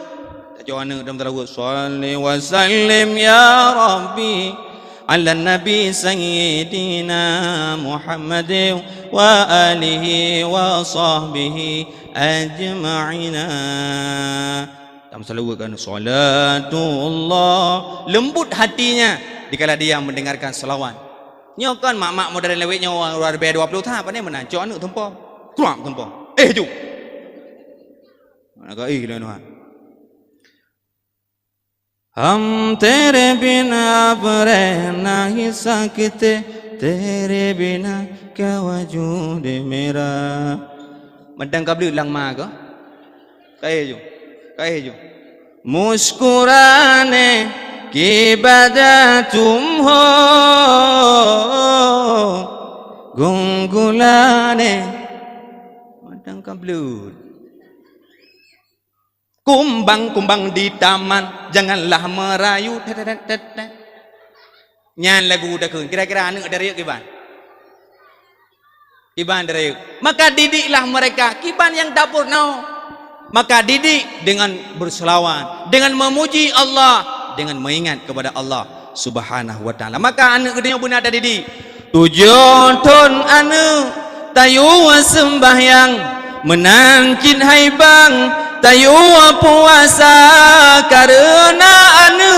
Tak jauh anu dalam tarawih salli wa sallim ya rabbi على النبي سيدنا محمد وآله وصحبه أجمعين. Dalam selalu kan salatullah lembut hatinya dikala dia mendengarkan selawat. Nyokan mak-mak modern lewetnya luar biasa 20 tahun apa ni menancok anu tempo. Tuang kempong. Ju. Mana kau ikut Tuhan. हम तेरे बिना अब रह नहीं सकते तेरे बिना क्या वजूद मेरा मडंग कब lang ma ko कहे जो मुस्कुराने की वजह तुम हो गुनगुलाने मडंग kab kumbang-kumbang di taman janganlah merayu nyan lagu dah kun kira-kira anak dari kiban dari maka didiklah mereka kiban yang dapur maka didik dengan berselawat dengan memuji Allah dengan mengingat kepada Allah subhanahu wa ta'ala maka anak gedenya benar ada didik tujuh ton anak tayu sembahyang menangkin haibang tayu puasa karena anu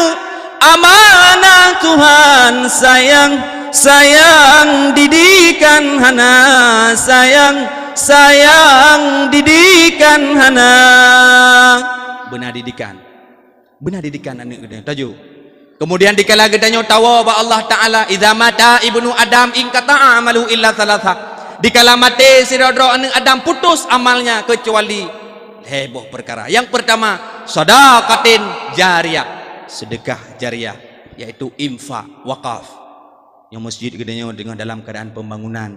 amanah Tuhan sayang didikan hana sayang didikan hana benar didikan anu tajuk kemudian dikala gedanya tawa ba Allah taala idza mata ibnu adam in qata amalu illa thalatha dikala mati sirodro anu adam putus amalnya kecuali heboh perkara. Yang pertama, sedekatin jariyah, sedekah jariyah, yaitu infak, wakaf. Yang masjid gedenya dengan dalam keadaan pembangunan,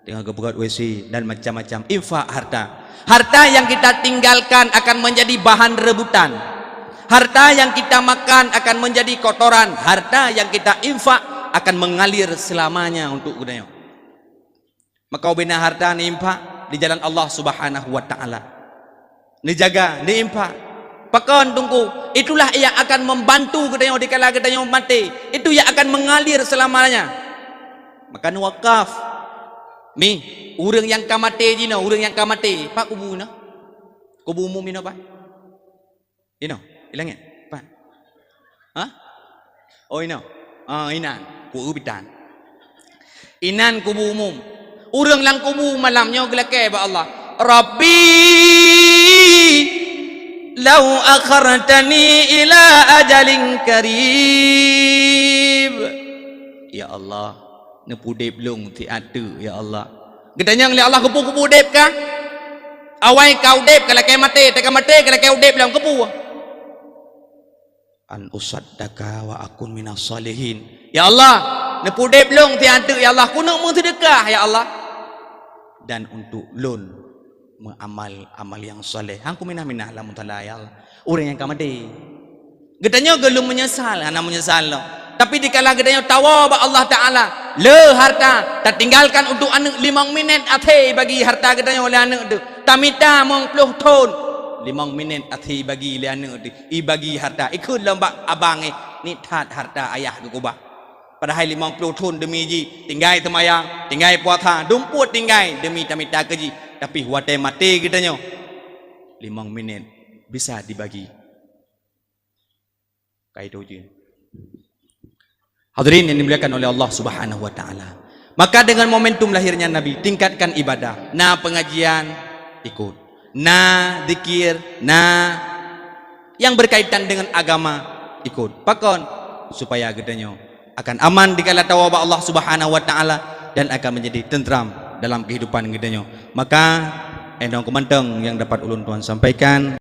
dengan kebuat WC dan macam-macam infak harta. Harta yang kita tinggalkan akan menjadi bahan rebutan. Harta yang kita makan akan menjadi kotoran. Harta yang kita infak akan mengalir selamanya untuk gedenya. Maka bina harta ni infak di jalan Allah Subhanahu wa taala. Dijaga, diimpak. Pakon tunggu, itulah yang akan membantu gedenya dikala gedenya mati. Itu yang akan mengalir selamanya. Maka wakaf. Mi, orang yang kamate jina, orang yang kamate, pak kubu na. Kubu umum ino pak. Ino, ilang ya, pak. Hah? Oh ino. Inan, kubu bitan. Inan kubu umum. Orang lang kubu malamnya gelake ba Allah. Rabbi lau akhartani ila ajalin karib ya Allah nepudep long ti atu ya Allah gedanya ngli Allah kepu dep ka awai kau dep kala kai mate kala kai dep lang kepu an usaddaka wa akun minas salihin ya Allah nepudep long ti atu ya Allah kuno mu sedekah ya Allah dan untuk lon amal yang soleh. Hangku minah lamun taala ya Allah. Orang yang kamade. Gedanya gelum menyesal, ana menyesal lo. Tapi dikala gedanya tawa ba Allah taala, le harta tertinggalkan untuk anak 5 minit ate bagi harta gedanya oleh anak tu. Tamita mong 10 tahun 5 minit ate bagi le anak tu. I bagi harta. Ikut lembak abang ni tat harta ayah tu kubah. Padahal 50 tahun demi ji tinggai temayang, tinggai puasa, dumput tinggai demi tamita keji. Tapi wate mati kitanya 5 minit bisa dibagi kayak itu. Hadirin yang dimuliakan oleh Allah Subhanahu wa taala. Maka dengan momentum lahirnya Nabi, tingkatkan ibadah. Na pengajian ikut. Na zikir, na yang berkaitan dengan agama ikut. Pakon supaya gedenya akan aman dikala tawaba Allah Subhanahu wa taala dan akan menjadi tentram dalam kehidupan gedenya. Maka endong kemanteng yang dapat ulun tuan sampaikan.